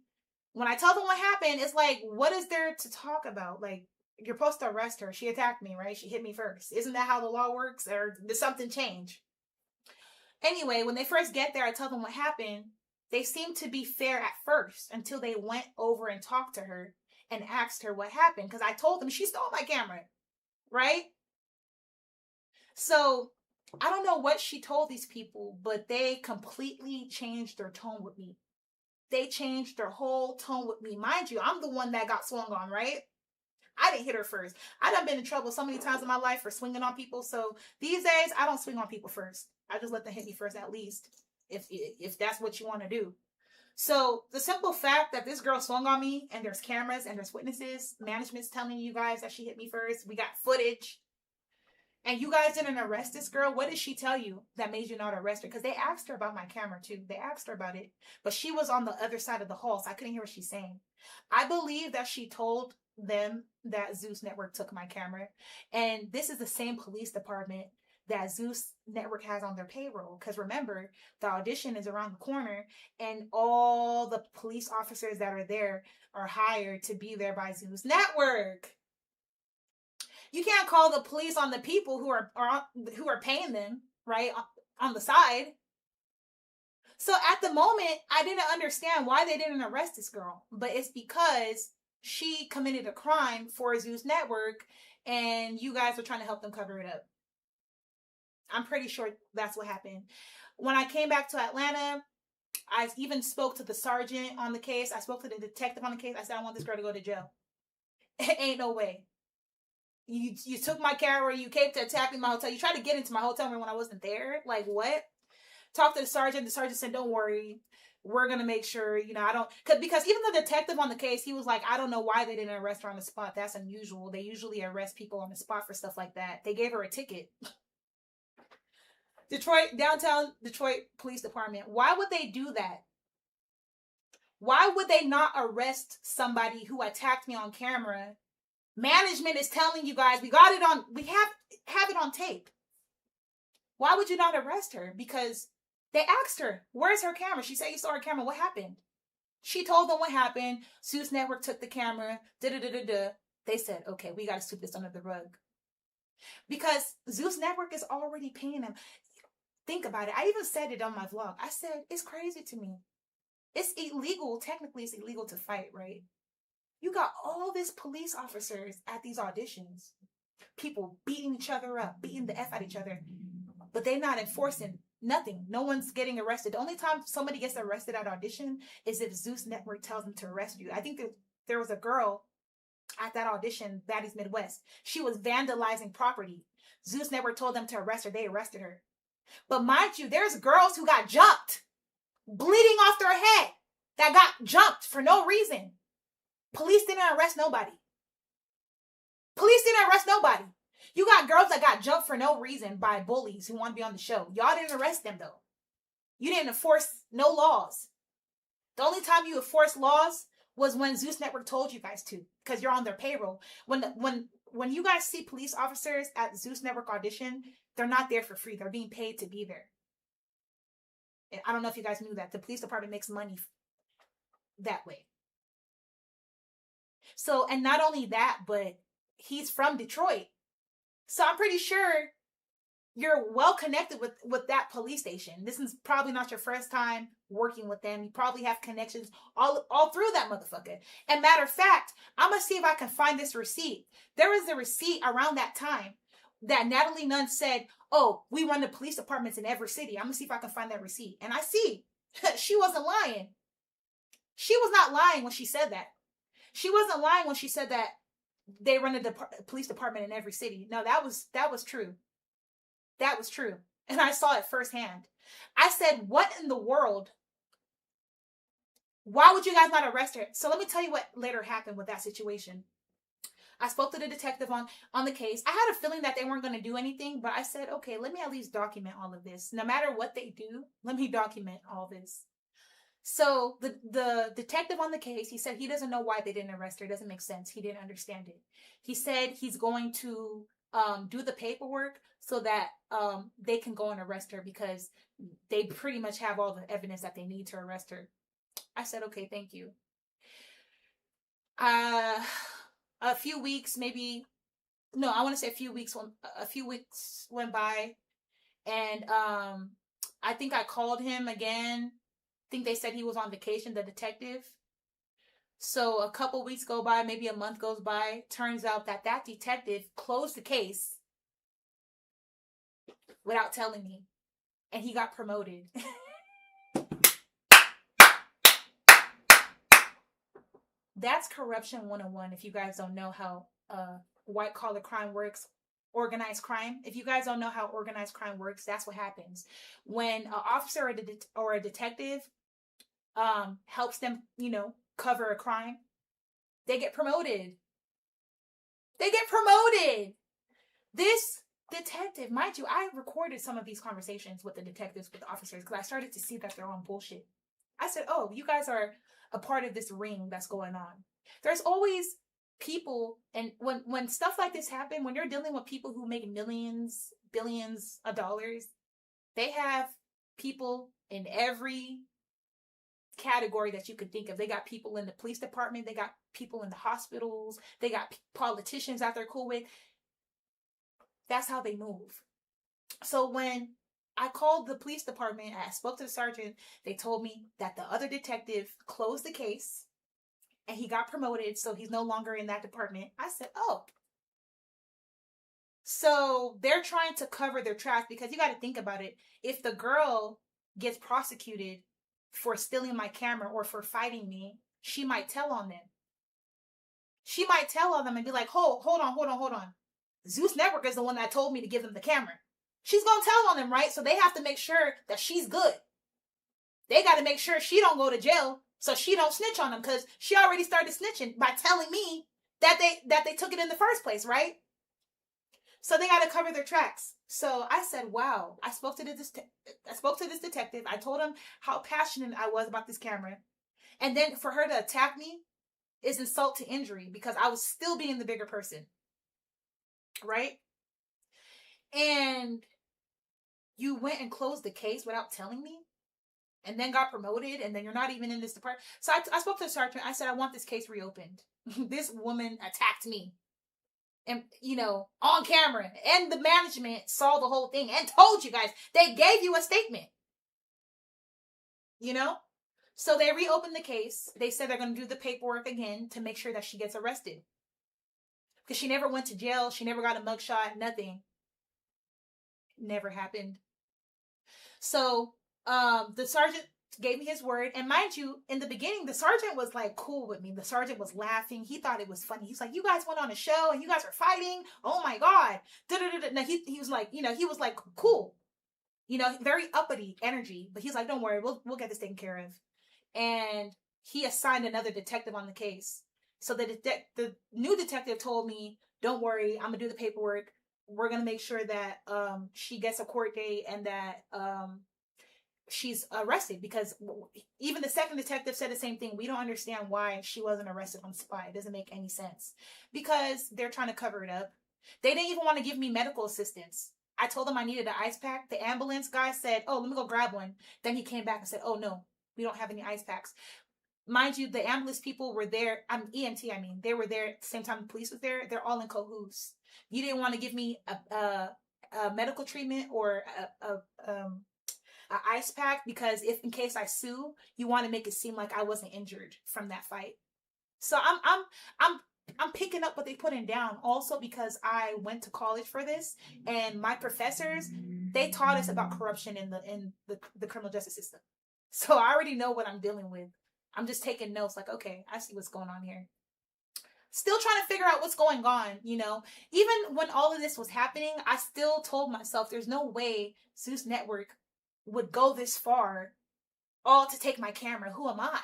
When I tell them what happened, it's like, what is there to talk about? Like, you're supposed to arrest her. She attacked me, right? She hit me first. Isn't that how the law works? Or did something change? Anyway, when they first get there, I tell them what happened. They seemed to be fair at first until they went over and talked to her and asked her what happened, because I told them she stole my camera, right? So I don't know what she told these people, but they completely changed their tone with me. They changed their whole tone with me. Mind you, I'm the one that got swung on, right? I didn't hit her first. I done been in trouble so many times in my life for swinging on people. So these days, I don't swing on people first. I just let them hit me first, at least, if that's what you want to do. So the simple fact that this girl swung on me, and there's cameras and there's witnesses, management's telling you guys that she hit me first. We got footage. and you guys didn't arrest this girl, what did she tell you that made you not arrest her? Because they asked her about my camera too. They asked her about it, but she was on the other side of the hall, so I couldn't hear what she's saying. I believe that she told them that Zeus Network took my camera, and this is the same police department that Zeus Network has on their payroll. Because remember, the audition is around the corner, and all the police officers that are there are hired to be there by Zeus Network. You can't call the police on the people who are paying them, right, on the side. So at the moment, I didn't understand why they didn't arrest this girl, but it's because she committed a crime for Zeus Network, and you guys are trying to help them cover it up. I'm pretty sure that's what happened. When I came back to Atlanta, I even spoke to the sergeant on the case. I spoke to the detective on the case. I said, I want this girl to go to jail. Ain't no way. You took my camera. You came to attack me in my hotel. You tried to get into my hotel room when I wasn't there. Like, what? Talked to the sergeant. The sergeant said, don't worry. We're going to make sure, I don't... Because even the detective on the case, he was like, I don't know why they didn't arrest her on the spot. That's unusual. They usually arrest people on the spot for stuff like that. They gave her a ticket. Downtown Detroit Police Department. Why would they do that? Why would they not arrest somebody who attacked me on camera? Management is telling you guys, we have it on tape. Why would you not arrest her? Because they asked her, where's her camera? She said, you saw her camera. What happened? She told them what happened. Zeus Network took the camera. They said, okay, we got to sweep this under the rug. Because Zeus Network is already paying them. Think about it. I even said it on my vlog. I said, it's crazy to me. It's illegal. Technically, it's illegal to fight, right? You got all these police officers at these auditions. People beating each other up, beating the F at each other. But they're not enforcing nothing. No one's getting arrested. The only time somebody gets arrested at audition is if Zeus Network tells them to arrest you. I think there was a girl at that audition, Baddies Midwest. She was vandalizing property. Zeus Network told them to arrest her. They arrested her. But mind you, there's girls who got jumped, bleeding off their head, that got jumped for no reason. Police didn't arrest nobody. Police didn't arrest nobody. You got girls that got jumped for no reason by bullies who want to be on the show. Y'all didn't arrest them, though. You didn't enforce no laws. The only time you enforced laws was when Zeus Network told you guys to, because you're on their payroll. When you guys see police officers at Zeus Network audition, they're not there for free. They're being paid to be there. And I don't know if you guys knew that. The police department makes money that way. So, and not only that, but he's from Detroit. So I'm pretty sure you're well connected with that police station. This is probably not your first time working with them. You probably have connections all through that motherfucker. And matter of fact, I'm going to see if I can find this receipt. There was a receipt around that time that Natalie Nunn said, oh, we run the police departments in every city. I'm going to see if I can find that receipt. And I see she wasn't lying. She was not lying when she said that. She wasn't lying when she said that they run a police department in every city. No, that was true. That was true. And I saw it firsthand. I said, what in the world? Why would you guys not arrest her? So let me tell you what later happened with that situation. I spoke to the detective on the case. I had a feeling that they weren't going to do anything, but I said, okay, let me at least document all of this. No matter what they do, let me document all this. So the detective on the case, he said he doesn't know why they didn't arrest her. It doesn't make sense. He didn't understand it. He said he's going to do the paperwork so that they can go and arrest her because they pretty much have all the evidence that they need to arrest her. I said, okay, thank you. A few weeks, maybe, no, I want to say a few weeks went by, and I think I called him again. I think they said he was on vacation, the detective. So a couple weeks go by, maybe a month goes by. Turns out that detective closed the case without telling me, and he got promoted. That's corruption 101. If you guys don't know how white collar crime works, organized crime. If you guys don't know how organized crime works, that's what happens. When an officer or a detective helps them, cover a crime, they get promoted. They get promoted. This detective, mind you, I recorded some of these conversations with the detectives, with the officers, because I started to see that they're on bullshit. I said, oh, you guys are a part of this ring that's going on. There's always people, and when stuff like this happen, when you're dealing with people who make millions, billions of dollars, they have people in every category that you could think of. They got people in the police department, they got people in the hospitals, they got politicians that they're cool with. That's how they move. So when I called the police department, I spoke to the sergeant, they told me that the other detective closed the case and he got promoted, so he's no longer in that department. I said, oh. So they're trying to cover their tracks, because you got to think about it. If the girl gets prosecuted for stealing my camera or for fighting me, she might tell on them. She might tell on them and be like, hold on. Zeus Network is the one that told me to give them the camera. She's going to tell on them, right? So they have to make sure that she's good. They got to make sure she don't go to jail, so she don't snitch on them, because she already started snitching by telling me that they took it in the first place, right? So they got to cover their tracks. So I said, wow. I spoke to this detective. I told him how passionate I was about this camera. And then for her to attack me is insult to injury, because I was still being the bigger person. Right? And you went and closed the case without telling me, and then got promoted, and then you're not even in this department. So I spoke to the sergeant. I said, I want this case reopened. This woman attacked me. And, on camera. And the management saw the whole thing and told you guys. They gave you a statement. So they reopened the case. They said they're going to do the paperwork again to make sure that she gets arrested. Because she never went to jail. She never got a mugshot. Nothing. Never happened. So the sergeant gave me his word. And mind you, in the beginning, the sergeant was like cool with me. The sergeant was laughing. He thought it was funny. He's like, you guys went on a show and you guys are fighting. Oh my God. No, he was like, he was like cool. Very uppity energy. But he's like, don't worry, we'll get this taken care of. And he assigned another detective on the case. So the new detective told me, don't worry, I'm gonna do the paperwork. We're gonna make sure that she gets a court date and that she's arrested, because even the second detective said the same thing. We don't understand why she wasn't arrested on spot. It doesn't make any sense, because they're trying to cover it up. They didn't even want to give me medical assistance. I told them I needed an ice pack. The ambulance guy said, oh, let me go grab one. Then he came back and said, oh no, we don't have any ice packs. Mind you, the ambulance people were there. EMT, they were there at the same time the police was there. They're all in cahoots. You didn't want to give me a medical treatment or an ice pack, because if in case I sue, you want to make it seem like I wasn't injured from that fight. So I'm picking up what they're putting down, also because I went to college for this, and my professors, they taught us about corruption in the criminal justice system. So I already know what I'm dealing with. I'm just taking notes, like, okay, I see what's going on here. Still trying to figure out what's going on, Even when all of this was happening, I still told myself there's no way Zeus Network would go this far all to take my camera. Who am I?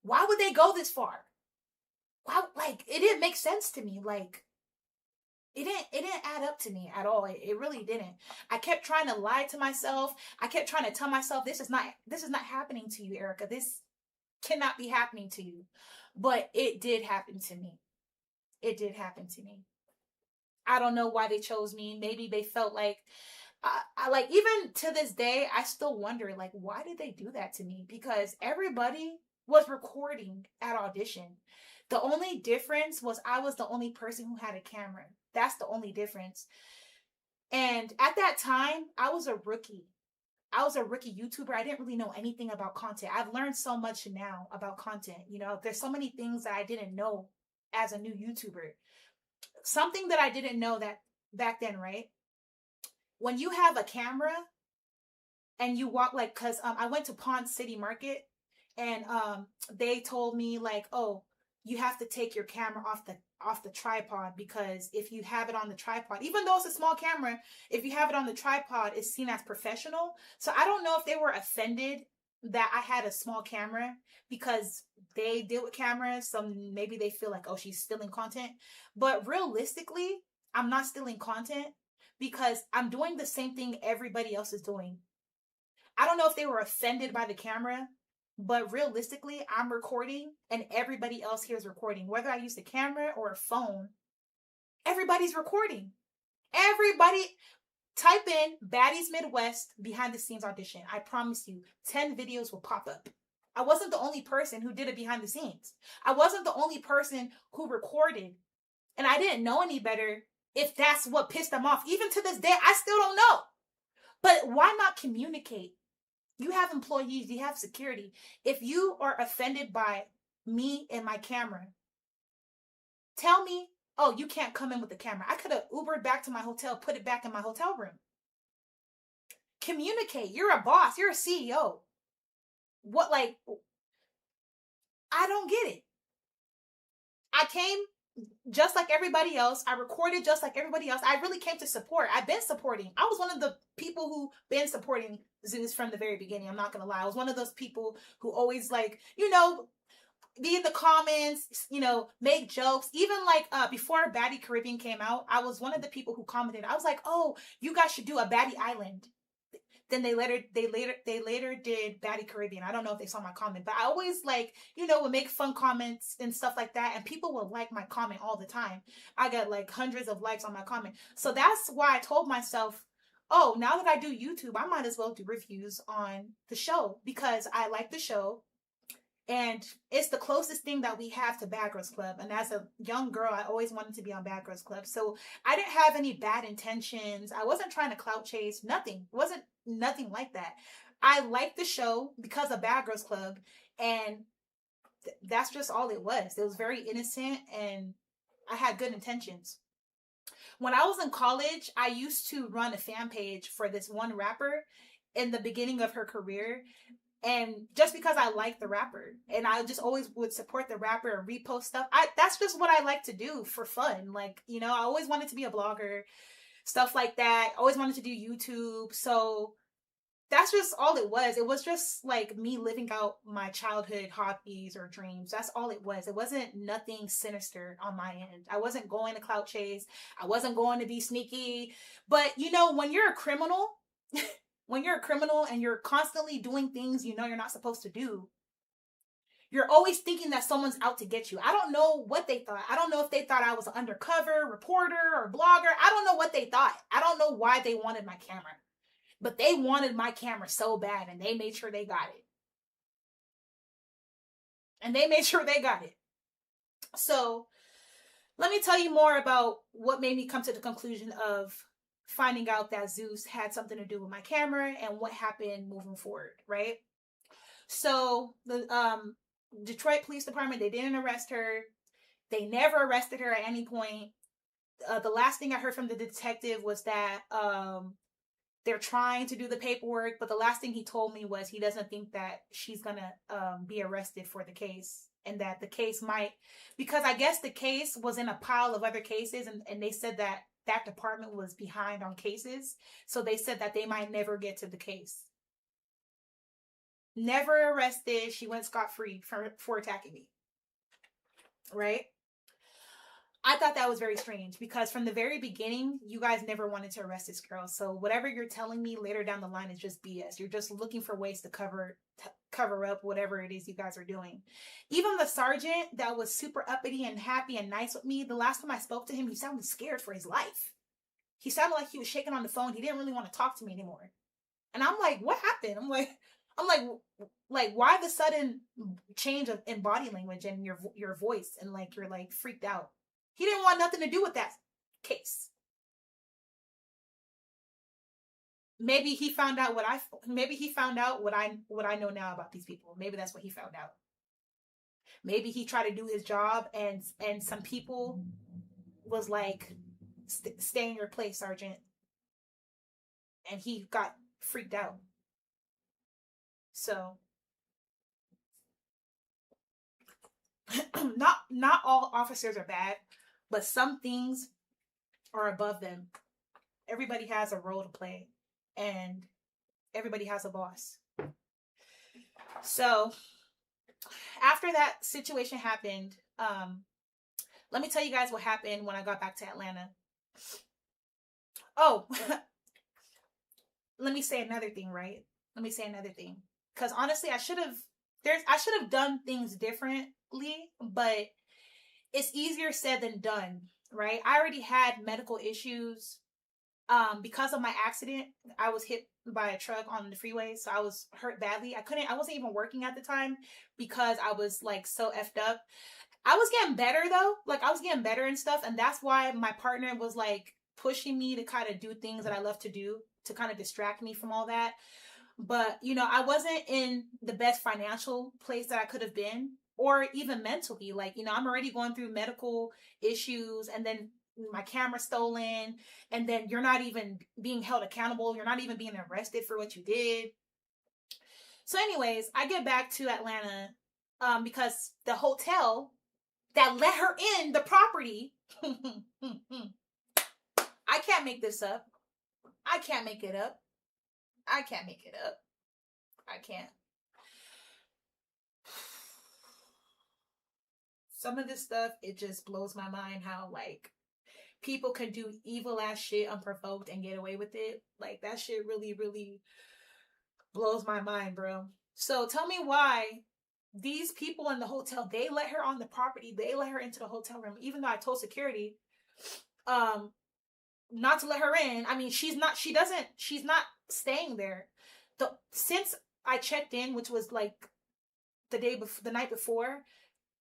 Why would they go this far? Why, it didn't make sense to me. It didn't add up to me at all. It really didn't. I kept trying to lie to myself. I kept trying to tell myself, this is not happening to you, Erica. This cannot be happening to you. But it did happen to me. It did happen to me. I don't know why they chose me. Maybe they felt like, I even to this day, I still wonder, why did they do that to me? Because everybody was recording at audition. The only difference was I was the only person who had a camera. That's the only difference. And at that time, I was a rookie. I was a rookie YouTuber. I didn't really know anything about content. I've learned so much now about content. There's so many things that I didn't know as a new YouTuber. Something that I didn't know that back then, right? When you have a camera and you walk, because I went to Pond City Market, and they told me, oh, you have to take your camera off the tripod, because if you have it on the tripod, even though it's a small camera, if you have it on the tripod, it's seen as professional. So I don't know if they were offended that I had a small camera, because they deal with cameras, so maybe they feel like, oh, she's stealing content. But realistically, I'm not stealing content, because I'm doing the same thing everybody else is doing. I don't know if they were offended by the camera, but realistically, I'm recording and everybody else here is recording. Whether I use the camera or a phone, everybody's recording. Everybody, type in Baddies Midwest behind the scenes audition. I promise you, 10 videos will pop up. I wasn't the only person who did it behind the scenes. I wasn't the only person who recorded. And I didn't know any better if that's what pissed them off. Even to this day, I still don't know. But why not communicate? You have employees, you have security. If you are offended by me and my camera, tell me, oh, you can't come in with the camera. I could have Ubered back to my hotel, put it back in my hotel room. Communicate. You're a boss. You're a CEO. What, like, I don't get it. I came just like everybody else. I recorded just like everybody else. I really came to support. I've been supporting. I was one of the people who been supporting Zeus from the very beginning. I'm not going to lie. I was one of those people who always, like, you know, be in the comments, you know, make jokes. Even like before Baddie Caribbean came out, I was one of the people who commented. I was like, oh, you guys should do a Baddie Island. Then they later did Baddie Caribbean. I don't know if they saw my comment, but I always, like, you know, would make fun comments and stuff like that, and people would like my comment all the time. I got like hundreds of likes on my comment. So that's why I told myself, oh, now that I do YouTube, I might as well do reviews on the show because I like the show. And it's the closest thing that we have to Bad Girls Club. And as a young girl, I always wanted to be on Bad Girls Club. So I didn't have any bad intentions. I wasn't trying to clout chase. Nothing. It wasn't nothing like that. I liked the show because of Bad Girls Club. And that's just all it was. It was very innocent and I had good intentions. When I was in college, I used to run a fan page for this one rapper in the beginning of her career. And just because I like the rapper and I just always would support the rapper and repost stuff. That's just what I like to do for fun. Like, you know, I always wanted to be a blogger, stuff like that. I always wanted to do YouTube. So that's just all it was. It was just like me living out my childhood hobbies or dreams. That's all it was. It wasn't nothing sinister on my end. I wasn't going to clout chase. I wasn't going to be sneaky. But, you know, when you're a criminal, when you're a criminal and you're constantly doing things you know you're not supposed to do, you're always thinking that someone's out to get you. I don't know what they thought. I don't know if they thought I was an undercover reporter or blogger. I don't know what they thought. I don't know why they wanted my camera. But they wanted my camera so bad and they made sure they got it. And they made sure they got it. So let me tell you more about what made me come to the conclusion of finding out that Zeus had something to do with my camera and what happened moving forward, right? So the Detroit Police Department, they didn't arrest her. They never arrested her at any point. The last thing I heard from the detective was that they're trying to do the paperwork, but the last thing he told me was he doesn't think that she's gonna be arrested for the case, and that the case might, because I guess the case was in a pile of other cases, and they said that that department was behind on cases. So they said that they might never get to the case. Never arrested. She went scot-free for attacking me. Right? I thought that was very strange because from the very beginning, you guys never wanted to arrest this girl. So whatever you're telling me later down the line is just BS. You're just looking for ways to cover up whatever it is you guys are doing. Even the sergeant that was super uppity and happy and nice with me, the last time I spoke to him, he sounded scared for his life. He sounded like he was shaking on the phone. He didn't really want to talk to me anymore. And I'm like, what happened? I'm like, why the sudden change in body language and your voice, and like you're like freaked out? He didn't want nothing to do with that case. Maybe he found out what I know now about these people. Maybe that's what he found out. Maybe he tried to do his job and some people was like, stay in your place, Sergeant. And he got freaked out. So not all officers are bad, but some things are above them. Everybody has a role to play, and everybody has a boss. So after that situation happened, let me tell you guys what happened when I got back to Atlanta. Oh, let me say another thing, right? Let me say another thing. Because honestly, I should have done things differently, but it's easier said than done, right? I already had medical issues. Because of my accident, I was hit by a truck on the freeway, so I was hurt badly. I wasn't even working at the time because I was like so effed up. I was getting better though. Like, I was getting better and stuff, and that's why my partner was like pushing me to kind of do things that I love to do to kind of distract me from all that. But, you know, I wasn't in the best financial place that I could have been, or even mentally. Like, you know, I'm already going through medical issues, and then my camera stolen, and then you're not even being held accountable. You're not even being arrested for what you did. So anyways, I get back to Atlanta because the hotel that let her in the property, I can't make this up. I can't make it up. I can't make it up. I can't. Some of this stuff, it just blows my mind how, like, people can do evil ass shit unprovoked and get away with it. Like, that shit really, really blows my mind, bro. So tell me why these people in the hotel, they let her on the property. They let her into the hotel room, even though I told security, not to let her in. I mean, she's not staying there. Since I checked in, which was like the night before,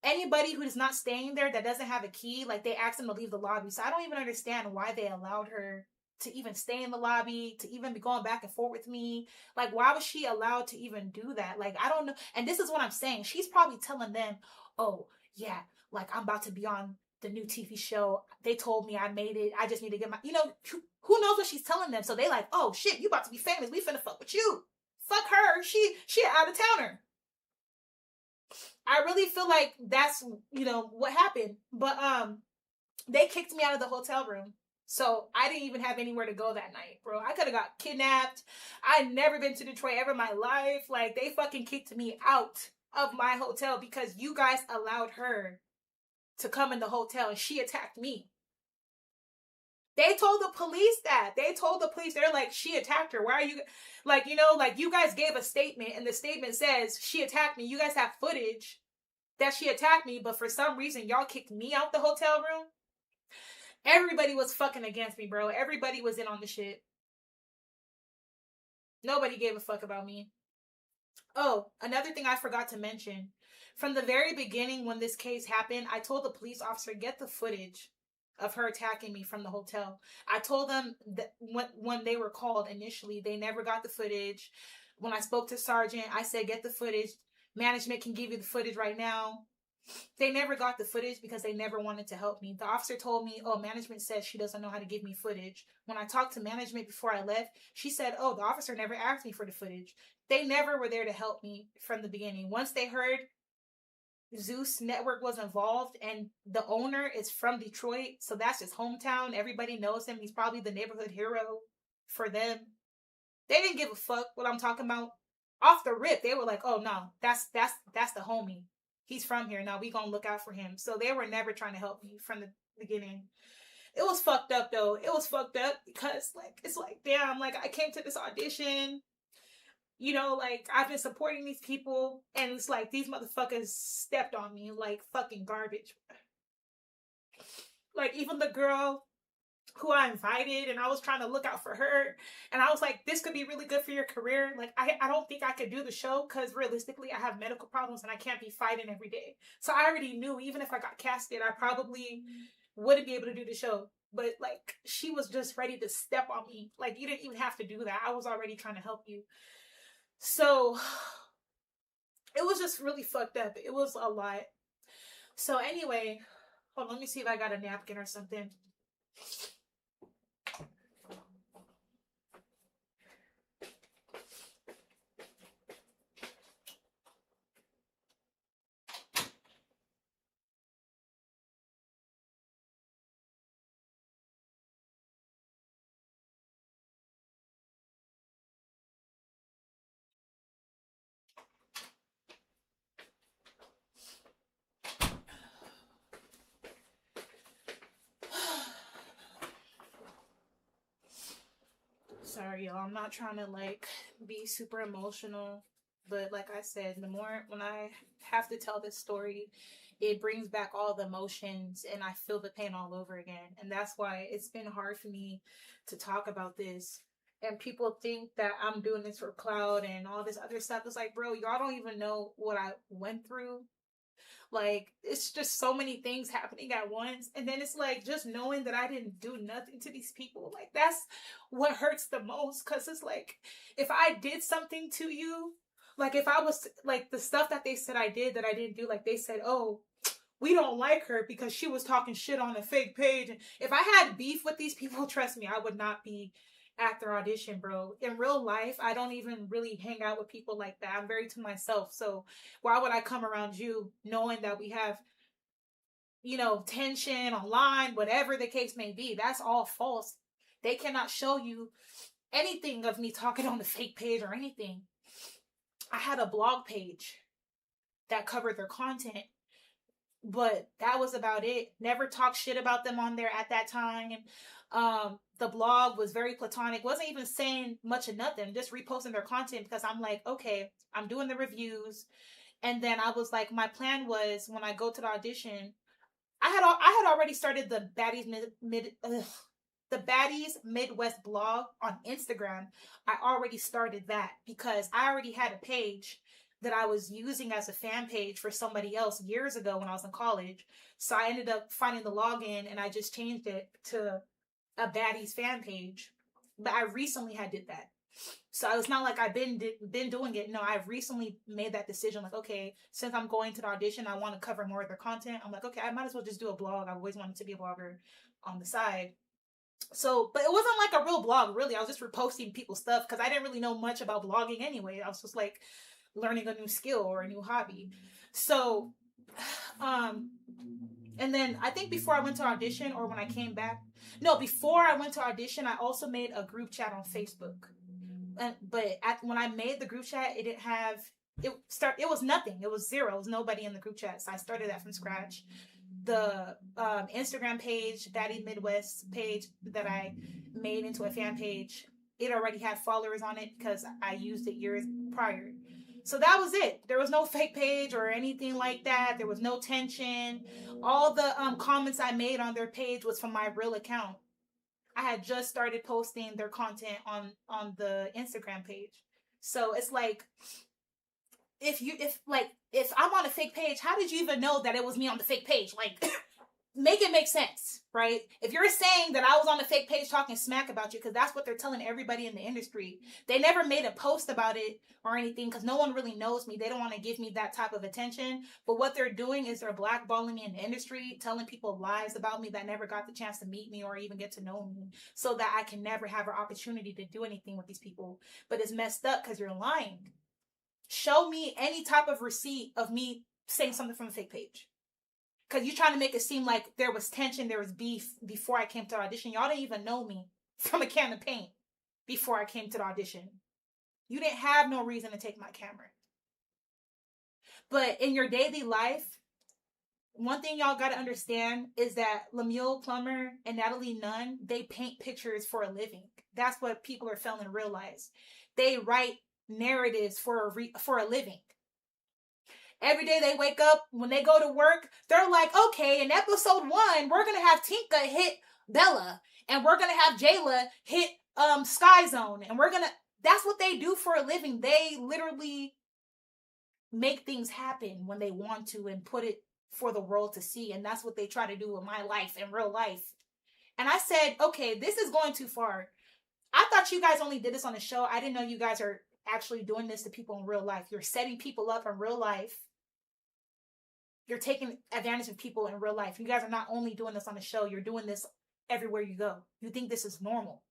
anybody who is not staying there that doesn't have a key, like, they ask them to leave the lobby. So I don't even understand why they allowed her to even stay in the lobby, to even be going back and forth with me. Like, why was she allowed to even do that? Like, I don't know. And this is what I'm saying. She's probably telling them, oh, yeah, like, I'm about to be on the new TV show. They told me I made it. I just need to get my, you know, who knows what she's telling them. So they like, oh, shit, you about to be famous. We finna fuck with you. Fuck her. She an out-of-towner. I really feel like that's, you know, what happened. But they kicked me out of the hotel room. So I didn't even have anywhere to go that night, bro. I could have got kidnapped. I'd never been to Detroit ever in my life. Like, they fucking kicked me out of my hotel because you guys allowed her to come in the hotel and she attacked me. They told the police that. They told the police, they're like, she attacked her. Why are you, like, you know, like, you guys gave a statement and the statement says she attacked me. You guys have footage that she attacked me, but for some reason, y'all kicked me out the hotel room. Everybody was fucking against me, bro. Everybody was in on the shit. Nobody gave a fuck about me. Oh, another thing I forgot to mention. From the very beginning, when this case happened, I told the police officer, get the footage of her attacking me from the hotel. I told them that when they were called initially, they never got the footage. When I spoke to Sergeant, I said, get the footage. Management can give you the footage right now. They never got the footage because they never wanted to help me. The officer told me, oh, management says she doesn't know how to give me footage. When I talked to management before I left, she said, oh, the officer never asked me for the footage. They never were there to help me from the beginning. Once they heard Zeus Network was involved and the owner is from Detroit, so that's his hometown. Everybody knows him. He's probably the neighborhood hero for them. They didn't give a fuck what I'm talking about. Off the rip, they were like, oh, no, that's the homie. He's from here. Now we gonna look out for him. So they were never trying to help me from the beginning. It was fucked up though. It was fucked up because, like, it's like, damn, like, I came to this audition. You know, like, I've been supporting these people and it's like these motherfuckers stepped on me like fucking garbage. Like, even the girl who I invited, and I was trying to look out for her, and I was like, this could be really good for your career. Like, I don't think I could do the show because realistically I have medical problems and I can't be fighting every day. So I already knew even if I got casted, I probably wouldn't be able to do the show. But, like, she was just ready to step on me. Like, you didn't even have to do that. I was already trying to help you. So it was just really fucked up. It was a lot. So anyway, hold on, let me see if I got a napkin or something. Sorry, y'all. I'm not trying to like be super emotional, but like I said, the more when I have to tell this story, it brings back all the emotions and I feel the pain all over again. And that's why it's been hard for me to talk about this. And people think that I'm doing this for clout and all this other stuff. It's like, bro, y'all don't even know what I went through. Like, it's just so many things happening at once. And then it's like, just knowing that I didn't do nothing to these people. Like, that's what hurts the most. Because it's like, if I did something to you, like, if I was, like, the stuff that they said I did that I didn't do, like, they said, oh, we don't like her because she was talking shit on a fake page. And if I had beef with these people, trust me, I would not be at their audition, bro. In real life, I don't even really hang out with people like that. I'm very to myself. So why would I come around you knowing that we have, you know, tension online, whatever the case may be? That's all false. They cannot show you anything of me talking on the fake page or anything. I had a blog page that covered their content, but that was about it. Never talked shit about them on there at that time. The blog was very platonic. Wasn't even saying much of nothing. Just reposting their content because I'm like, okay, I'm doing the reviews. And then I was like, my plan was when I go to the audition, I had already started the Baddies Midwest blog on Instagram. I already started that because I already had a page that I was using as a fan page for somebody else years ago when I was in college. So I ended up finding the login and I just changed it to a Baddies fan page. But I recently had did that. So it's not like I've been doing it. No, I've recently made that decision. Like, okay, since I'm going to the audition, I want to cover more of their content. I'm like, okay, I might as well just do a blog. I've always wanted to be a blogger on the side. So, but it wasn't like a real blog, really. I was just reposting people's stuff because I didn't really know much about blogging anyway. I was just like learning a new skill or a new hobby. So, and then I think before I went to audition or when I came back, no, before I went to audition, I also made a group chat on Facebook. But when I made the group chat, it didn't have, it was nothing. It was zero. It was nobody in the group chat. So I started that from scratch. The Instagram page, Daddy Midwest page that I made into a fan page, it already had followers on it because I used it years prior. So that was it. There was no fake page or anything like that. There was no tension. All the comments I made on their page was from my real account. I had just started posting their content on the Instagram page. So it's like, if I'm on a fake page, how did you even know that it was me on the fake page? Like, make it make sense, right? If you're saying that I was on the fake page talking smack about you, because that's what they're telling everybody in the industry. They never made a post about it or anything because no one really knows me. They don't want to give me that type of attention. But what they're doing is they're blackballing me in the industry, telling people lies about me that never got the chance to meet me or even get to know me, so that I can never have an opportunity to do anything with these people. But it's messed up because you're lying. Show me any type of receipt of me saying something from a fake page. Because you're trying to make it seem like there was tension, there was beef before I came to the audition. Y'all didn't even know me from a can of paint before I came to the audition. You didn't have no reason to take my camera. But in your daily life, one thing y'all got to understand is that Lemuel Plummer and Natalie Nunn, they paint pictures for a living. That's what people are failing to realize. They write narratives for a living. Every day they wake up, when they go to work, they're like, okay, in episode 1, we're going to have Tinka hit Bella, and we're going to have Jayla hit Sky Zone, and that's what they do for a living. They literally make things happen when they want to and put it for the world to see, and that's what they try to do with my life in real life. And I said, okay, this is going too far. I thought you guys only did this on the show. I didn't know you guys are actually doing this to people in real life. You're setting people up in real life. You're taking advantage of people in real life. You guys are not only doing this on the show, you're doing this everywhere you go. You think this is normal.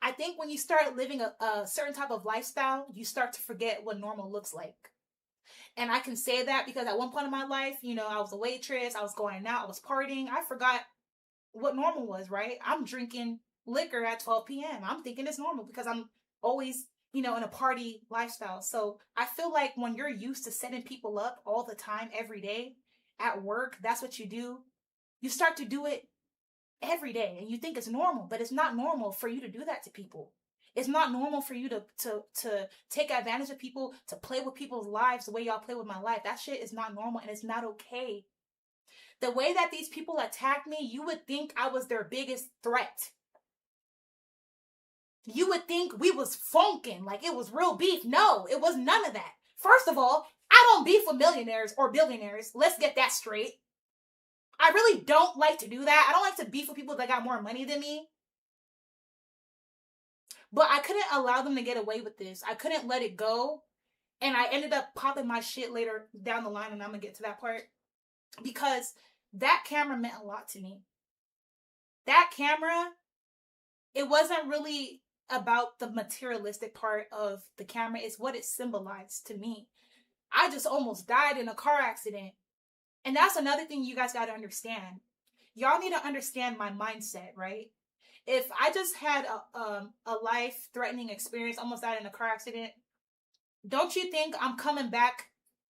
I think when you start living a certain type of lifestyle, you start to forget what normal looks like. And I can say that because at one point in my life, you know, I was a waitress, I was going out, I was partying. I forgot what normal was, right? I'm drinking liquor at 12 p.m. I'm thinking it's normal because I'm always, you know, in a party lifestyle. So I feel like when you're used to setting people up all the time, every day, at work, that's what you do. You start to do it every day, and you think it's normal, but it's not normal for you to do that to people. It's not normal for you to take advantage of people, to play with people's lives the way y'all play with my life. That shit is not normal, and it's not okay. The way that these people attacked me, you would think I was their biggest threat. You would think we was funking, like it was real beef. No, it was none of that. First of all, I don't beef with millionaires or billionaires. Let's get that straight. I really don't like to do that. I don't like to beef with people that got more money than me. But I couldn't allow them to get away with this. I couldn't let it go. And I ended up popping my shit later down the line, and I'm going to get to that part. Because that camera meant a lot to me. That camera, it wasn't really about the materialistic part of the camera. It's what it symbolized to me. I just almost died in a car accident. And that's another thing you guys got to understand. Y'all need to understand my mindset, right? If I just had a life-threatening experience, almost died in a car accident, don't you think I'm coming back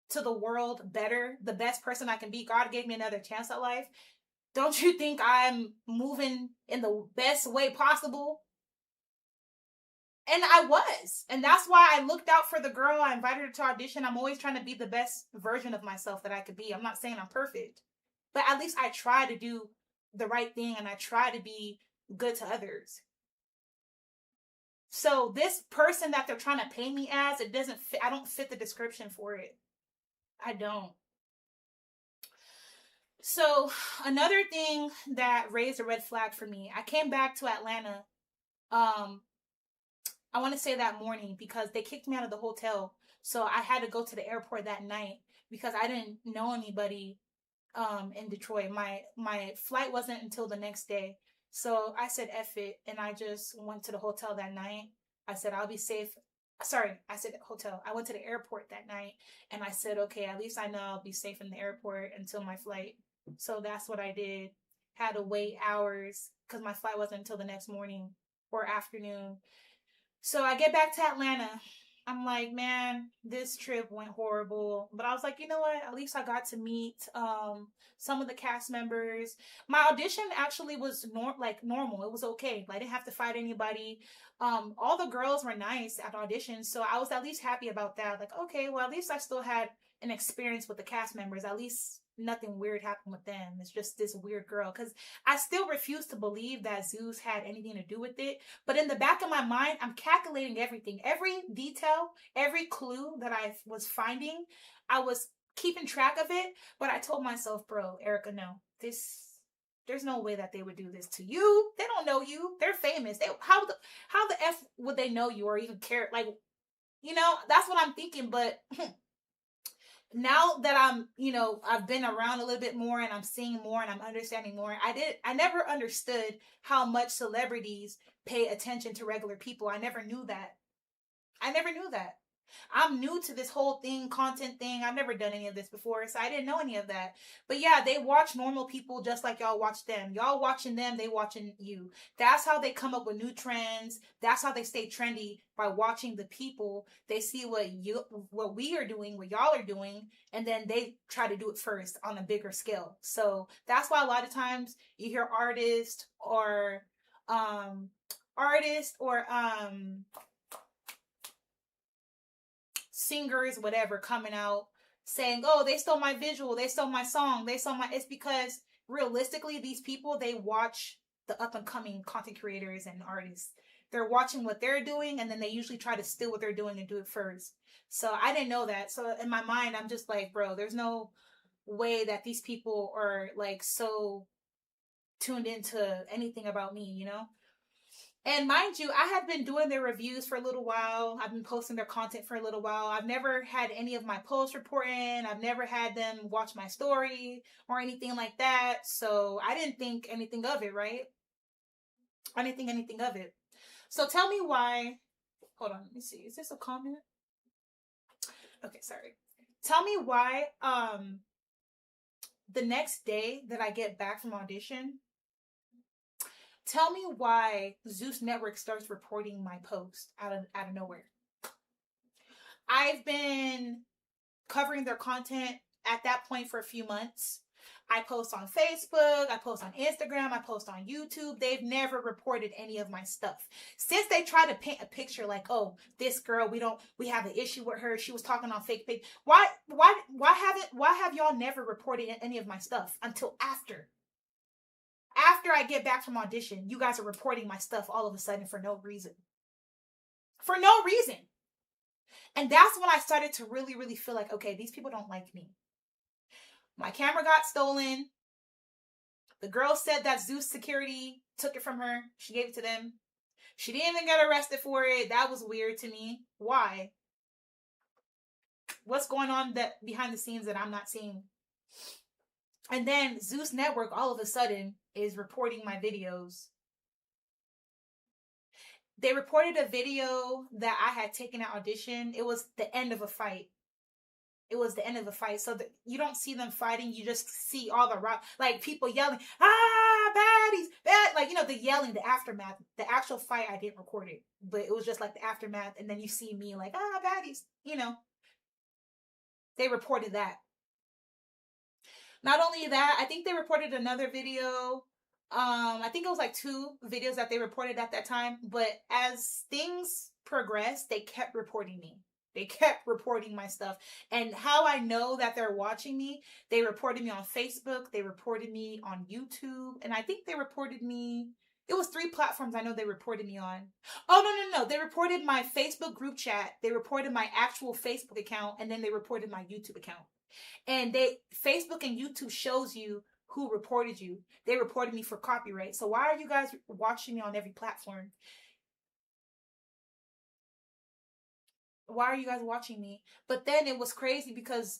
to the world better, the best person I can be? God gave me another chance at life. Don't you think I'm moving in the best way possible? And I was. And that's why I looked out for the girl. I invited her to audition. I'm always trying to be the best version of myself that I could be. I'm not saying I'm perfect. But at least I try to do the right thing, and I try to be good to others. So this person that they're trying to pay me as, it doesn't fit. I don't fit the description for it. I don't. So another thing that raised a red flag for me, I came back to Atlanta. I want to say that morning, because they kicked me out of the hotel. So I had to go to the airport that night because I didn't know anybody in Detroit. My flight wasn't until the next day. So I said, F it. And I just went to the hotel that night. I said, I'll be safe. Sorry, I said hotel. I went to the airport that night, and I said, okay, at least I know I'll be safe in the airport until my flight. So that's what I did. Had to wait hours because my flight wasn't until the next morning or afternoon. So I get back to Atlanta. I'm like, man, this trip went horrible. But I was like, you know what? At least I got to meet some of the cast members. My audition actually was normal. It was okay. I didn't have to fight anybody. All the girls were nice at auditions, so I was at least happy about that. Like, okay, well, at least I still had an experience with the cast members. At least nothing weird happened with them. It's just this weird girl. Because I still refuse to believe that Zeus had anything to do with it. But in the back of my mind, I'm calculating everything. Every detail, every clue that I was finding, I was keeping track of it. But I told myself, bro, Erica, no. There's no way that they would do this to you. They don't know you. They're famous. How the F would they know you or even care? Like, that's what I'm thinking. But now that I've been around a little bit more, and I'm seeing more, and I'm understanding more. I never understood how much celebrities pay attention to regular people. I never knew that. I'm new to this whole content thing. I've never done any of this before, so I didn't know any of that. But yeah, they watch normal people just like y'all watch them. Y'all watching them, they watching you. That's how they come up with new trends. That's how they stay trendy, by watching the people. They see what we are doing, what y'all are doing, and then they try to do it first on a bigger scale. So that's why a lot of times you hear artists or singers, whatever, coming out saying, oh, they stole my visual, they stole my song, it's because realistically, these people, they watch the up and coming content creators and artists. They're watching what they're doing, and then they usually try to steal what they're doing and do it first. So I didn't know that. So in my mind, I'm just like, bro, there's no way that these people are so tuned into anything about me, And mind you, I had been doing their reviews for a little while. I've been posting their content for a little while. I've never had any of my posts reporting. I've never had them watch my story or anything like that. So I didn't think anything of it, right? I didn't think anything of it. So tell me why. Hold on, let me see. Is this a comment? Okay, sorry. Tell me why the next day that I get back from audition, tell me why Zeus Network starts reporting my post out of nowhere. I've been covering their content at that point for a few months. I post on Facebook, I post on Instagram, I post on YouTube. They've never reported any of my stuff. Since they try to paint a picture like, oh, this girl, we have an issue with her. She was talking on fake page. Why have y'all never reported any of my stuff until after? After I get back from audition, you guys are reporting my stuff all of a sudden for no reason. For no reason. And that's when I started to really, really feel like, okay, these people don't like me. My camera got stolen. The girl said that Zeus security took it from her. She gave it to them. She didn't even get arrested for it. That was weird to me. Why? What's going on that behind the scenes that I'm not seeing? And then Zeus Network all of a sudden is reporting my videos. They reported a video that I had taken at audition. It was the end of a fight. It was the end of the fight. So you don't see them fighting. You just see all the like people yelling, ah, baddies, bad. Like, you know, the yelling, the aftermath. The actual fight, I didn't record it. But it was just like the aftermath. And then you see me like, ah, baddies. You know. They reported that. Not only that, I think they reported another video. I think it was like 2 videos that they reported at that time. But as things progressed, they kept reporting me. They kept reporting my stuff. And how I know that they're watching me, they reported me on Facebook. They reported me on YouTube. And I think they reported me. It was 3 platforms I know they reported me on. Oh, no. They reported my Facebook group chat. They reported my actual Facebook account. And then they reported my YouTube account. And Facebook and YouTube shows you who reported you. They reported me for copyright. So why are you guys watching me on every platform? Why are you guys watching me? But then it was crazy because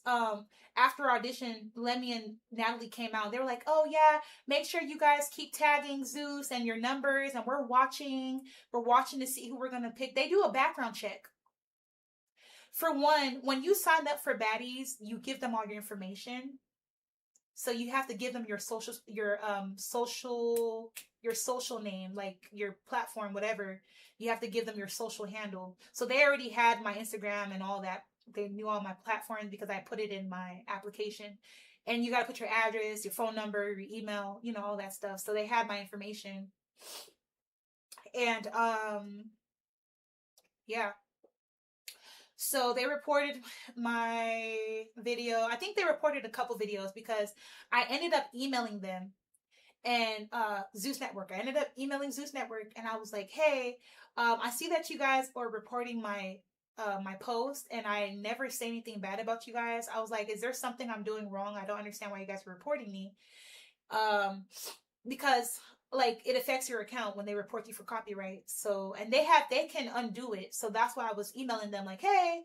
after audition, Lemmy and Natalie came out. They were like, oh yeah, make sure you guys keep tagging Zeus and your numbers. And we're watching to see who we're going to pick. They do a background check. For one, when you sign up for Baddies, you give them all your information. So you have to give them your social name, like your platform, whatever. You have to give them your social handle. So they already had my Instagram and all that. They knew all my platforms because I put it in my application. And you got to put your address, your phone number, your email, you know, all that stuff. So they had my information. And yeah. So they reported my video. I think they reported a couple videos because I ended up emailing them and Zeus Network. I ended up emailing Zeus Network and I was like, hey, I see that you guys are reporting my my post and I never say anything bad about you guys. I was like, is there something I'm doing wrong? I don't understand why you guys are reporting me. Because like it affects your account when they report you for copyright. So, and they can undo it. So that's why I was emailing them like, hey,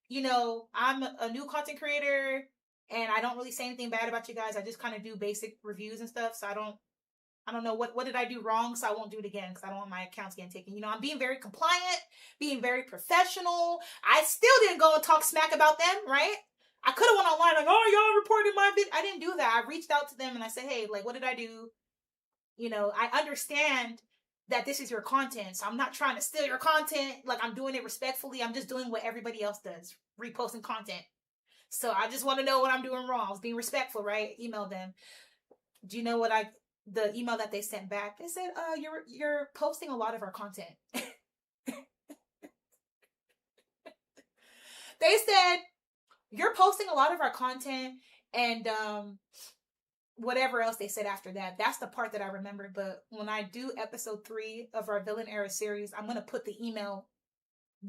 you know, I'm a new content creator and I don't really say anything bad about you guys. I just kind of do basic reviews and stuff. So I don't know what did I do wrong. So I won't do it again because I don't want my accounts getting taken. You know, I'm being very compliant, being very professional. I still didn't go and talk smack about them, right? I could have went online like, oh, y'all reported my video. I didn't do that. I reached out to them and I said, hey, like, what did I do? You know, I understand that this is your content. So I'm not trying to steal your content. Like, I'm doing it respectfully. I'm just doing what everybody else does, reposting content. So I just want to know what I'm doing wrong. I was being respectful, right? Email them. Do you know what the email that they sent back? They said, you're posting a lot of our content. They said, you're posting a lot of our content and, whatever else they said after that. That's the part that I remember. But when I do episode 3 of our Villain Era series, I'm going to put the email,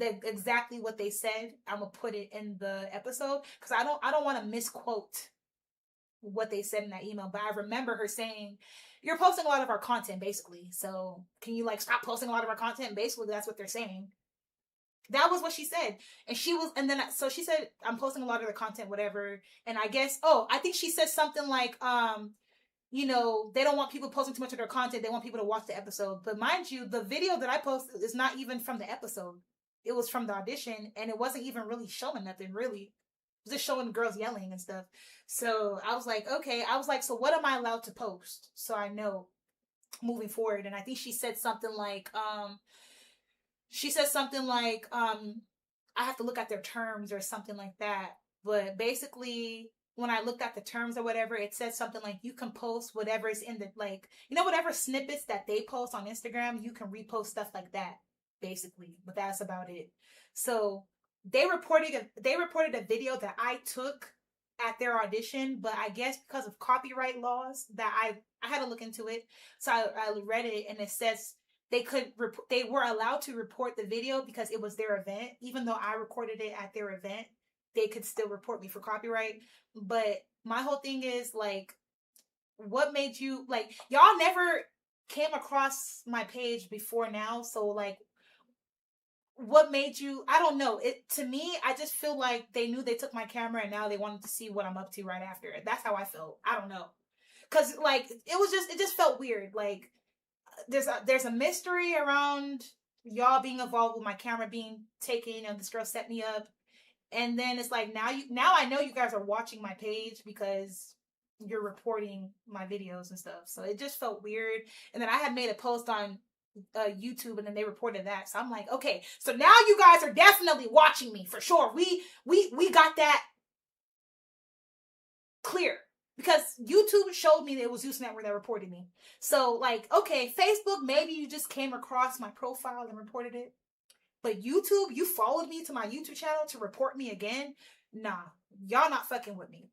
exactly what they said. I'm going to put it in the episode because I don't want to misquote what they said in that email. But I remember her saying, you're posting a lot of our content, basically. So can you like stop posting a lot of our content? Basically, that's what they're saying. That was what she said. And so she said, I'm posting a lot of the content, whatever. And I guess, I think she said something like, you know, they don't want people posting too much of their content. They want people to watch the episode. But mind you, the video that I posted is not even from the episode. It was from the audition. And it wasn't even really showing nothing, really. It was just showing girls yelling and stuff. So I was like, okay. I was like, so what am I allowed to post? So I know moving forward. And I think she said something like, I have to look at their terms or something like that. But basically, when I looked at the terms or whatever, it said something like you can post whatever is in the, like, you know, whatever snippets that they post on Instagram, you can repost stuff like that, basically. But that's about it. So they reported a video that I took at their audition, but I guess because of copyright laws that I had to look into it. So I read it, and it says they were allowed to report the video because it was their event, even though I recorded it at their event. They could still report me for copyright. But my whole thing is, like, what made you, like, y'all never came across my page before now, so, like, what made you, I don't know, it, to me, I just feel like they knew they took my camera and now they wanted to see what I'm up to right after. That's how I felt. I don't know, because, like, it just felt weird. Like, there's a mystery around y'all being involved with my camera being taken, and this girl set me up. And then it's like, now I know you guys are watching my page because you're reporting my videos and stuff. So it just felt weird. And then I had made a post on YouTube, and then they reported that. So I'm like, okay, so now you guys are definitely watching me for sure. We got that clear because YouTube showed me that it was Zeus Network that reported me. So, like, okay, Facebook, maybe you just came across my profile and reported it. But YouTube, you followed me to my YouTube channel to report me again? Nah, y'all not fucking with me.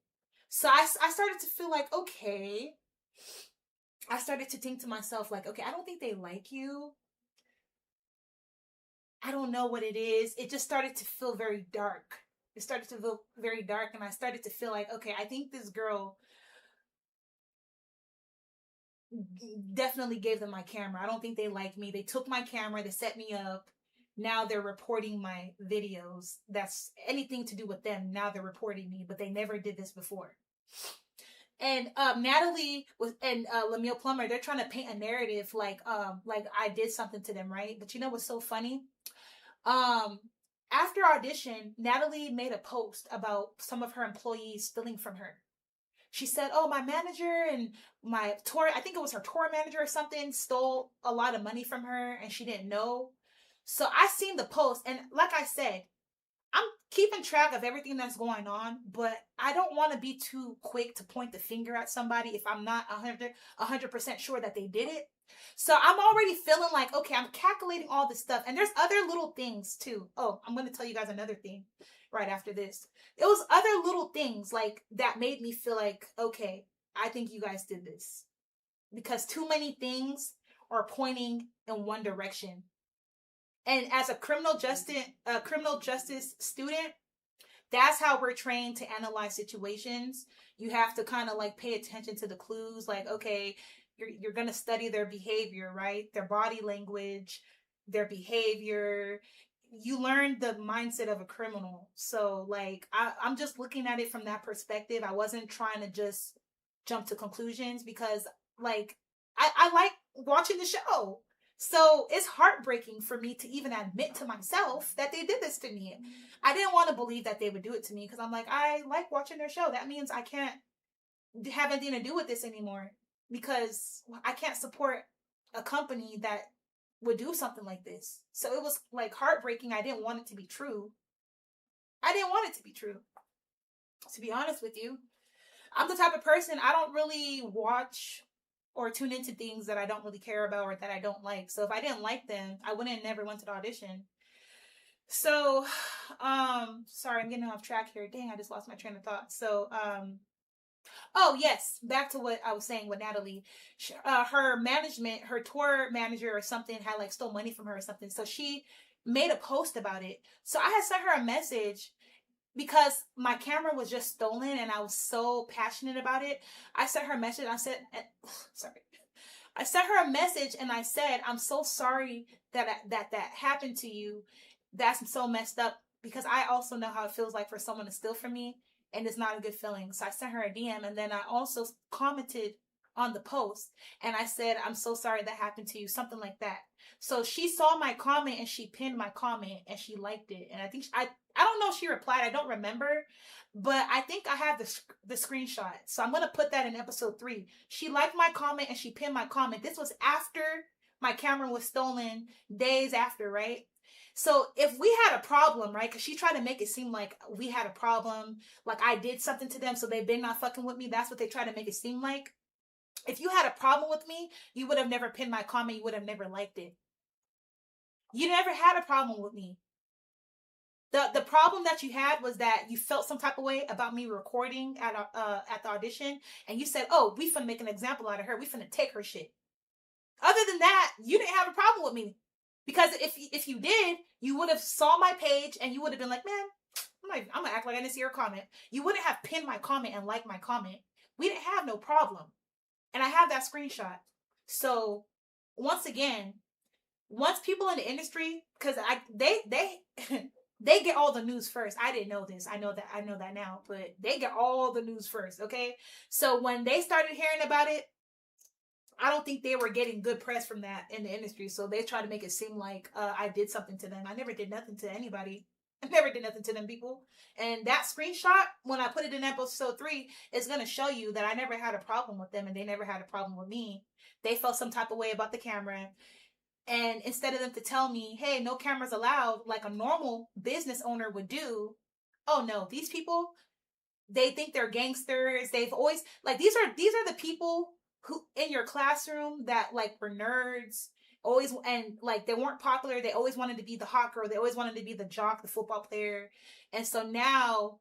So I started to feel like, okay. I started to think to myself, like, okay, I don't think they like you. I don't know what it is. It just started to feel very dark. It started to feel very dark, and I started to feel like, okay, I think this girl definitely gave them my camera. I don't think they like me. They took my camera, they set me up. Now they're reporting my videos. That's anything to do with them. Now they're reporting me, but they never did this before. And Natalie was and Lemuel Plummer, they're trying to paint a narrative like I did something to them, right? But you know what's so funny? After audition, Natalie made a post about some of her employees stealing from her. She said, oh, my manager and my tour, I think it was her tour manager or something, stole a lot of money from her and she didn't know. So I seen the post, and like I said, I'm keeping track of everything that's going on, but I don't want to be too quick to point the finger at somebody if I'm not 100% sure that they did it. So I'm already feeling like, okay, I'm calculating all this stuff. And there's other little things too. Oh, I'm going to tell you guys another thing right after this. It was other little things like that made me feel like, okay, I think you guys did this. Because too many things are pointing in one direction. And as a criminal justice student, that's how we're trained to analyze situations. You have to kind of like pay attention to the clues. Like, okay, you're going to study their behavior, right? Their body language, their behavior. You learn the mindset of a criminal. So like, I'm just looking at it from that perspective. I wasn't trying to just jump to conclusions because like, I like watching the show. So it's heartbreaking for me to even admit to myself that they did this to me. I didn't want to believe that they would do it to me because I'm like, I like watching their show. That means I can't have anything to do with this anymore because I can't support a company that would do something like this. So it was like heartbreaking. I didn't want it to be true. I didn't want it to be true. To be honest with you, I'm the type of person, I don't really watch or tune into things that I don't really care about or that I don't like. So if I didn't like them, I wouldn't have never went to the audition. So, sorry, I'm getting off track here. Dang, I just lost my train of thought. So, oh yes, back to what I was saying with Natalie. Her management, her tour manager or something had like stole money from her or something. So she made a post about it. So I had sent her a message because my camera was just stolen and I was so passionate about it. I sent her a message. I said, I sent her a message and I said, I'm so sorry that happened to you. That's so messed up because I also know how it feels like for someone to steal from me and it's not a good feeling. So I sent her a DM and then I also commented on the post and I said, I'm so sorry that happened to you. Something like that. So she saw my comment and she pinned my comment and she liked it. And I think I don't know if she replied. I don't remember, but I think I have the screenshot. So I'm going to put that in episode 3. She liked my comment and she pinned my comment. This was after my camera was stolen, days after, right? So if we had a problem, right? Because she tried to make it seem like we had a problem, like I did something to them, so they've been not fucking with me. That's what they try to make it seem like. If you had a problem with me, you would have never pinned my comment. You would have never liked it. You never had a problem with me. The problem that you had was that you felt some type of way about me recording at the audition, and you said, "Oh, we finna make an example out of her. We finna take her shit." Other than that, you didn't have a problem with me, because if you did, you would have saw my page and you would have been like, "Man, I'm gonna act like I didn't see her comment." You wouldn't have pinned my comment and liked my comment. We didn't have no problem, and I have that screenshot. So once again, once people in the industry, because they they get all the news first. I didn't know this. I know that now, but they get all the news first, okay? So when they started hearing about it, I don't think they were getting good press from that in the industry. So they try to make it seem like I did something to them. I never did nothing to anybody. I never did nothing to them people. And that screenshot, when I put it in episode 3, is going to show you that I never had a problem with them and they never had a problem with me. They felt some type of way about the camera. And instead of them to tell me, hey, no cameras allowed, like a normal business owner would do, oh no, these people, they think they're gangsters. They've always, like, these are the people who in your classroom that like were nerds, always, and like they weren't popular. They always wanted to be the hot girl. They always wanted to be the jock, the football player. And so now,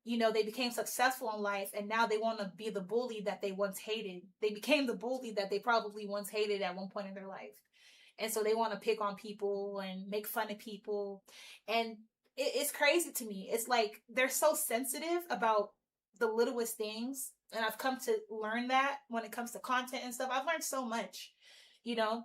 you know, they became successful in life, and now they want to be the bully that they once hated. They became the bully that they probably once hated at one point in their life. And so they want to pick on people and make fun of people. And it's crazy to me. It's like they're so sensitive about the littlest things. And I've come to learn that when it comes to content and stuff. I've learned so much, you know.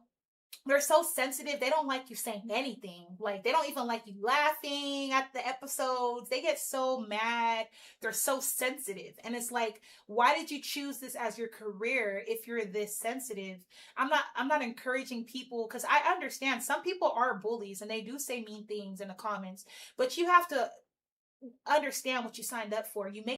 They're so sensitive. They don't like you saying anything. Like, they don't even like you laughing at the episodes. They get so mad. They're so sensitive. And it's like, why did you choose this as your career if you're this sensitive? I'm not encouraging people, because I understand some people are bullies and they do say mean things in the comments, but you have to understand what you signed up for. You make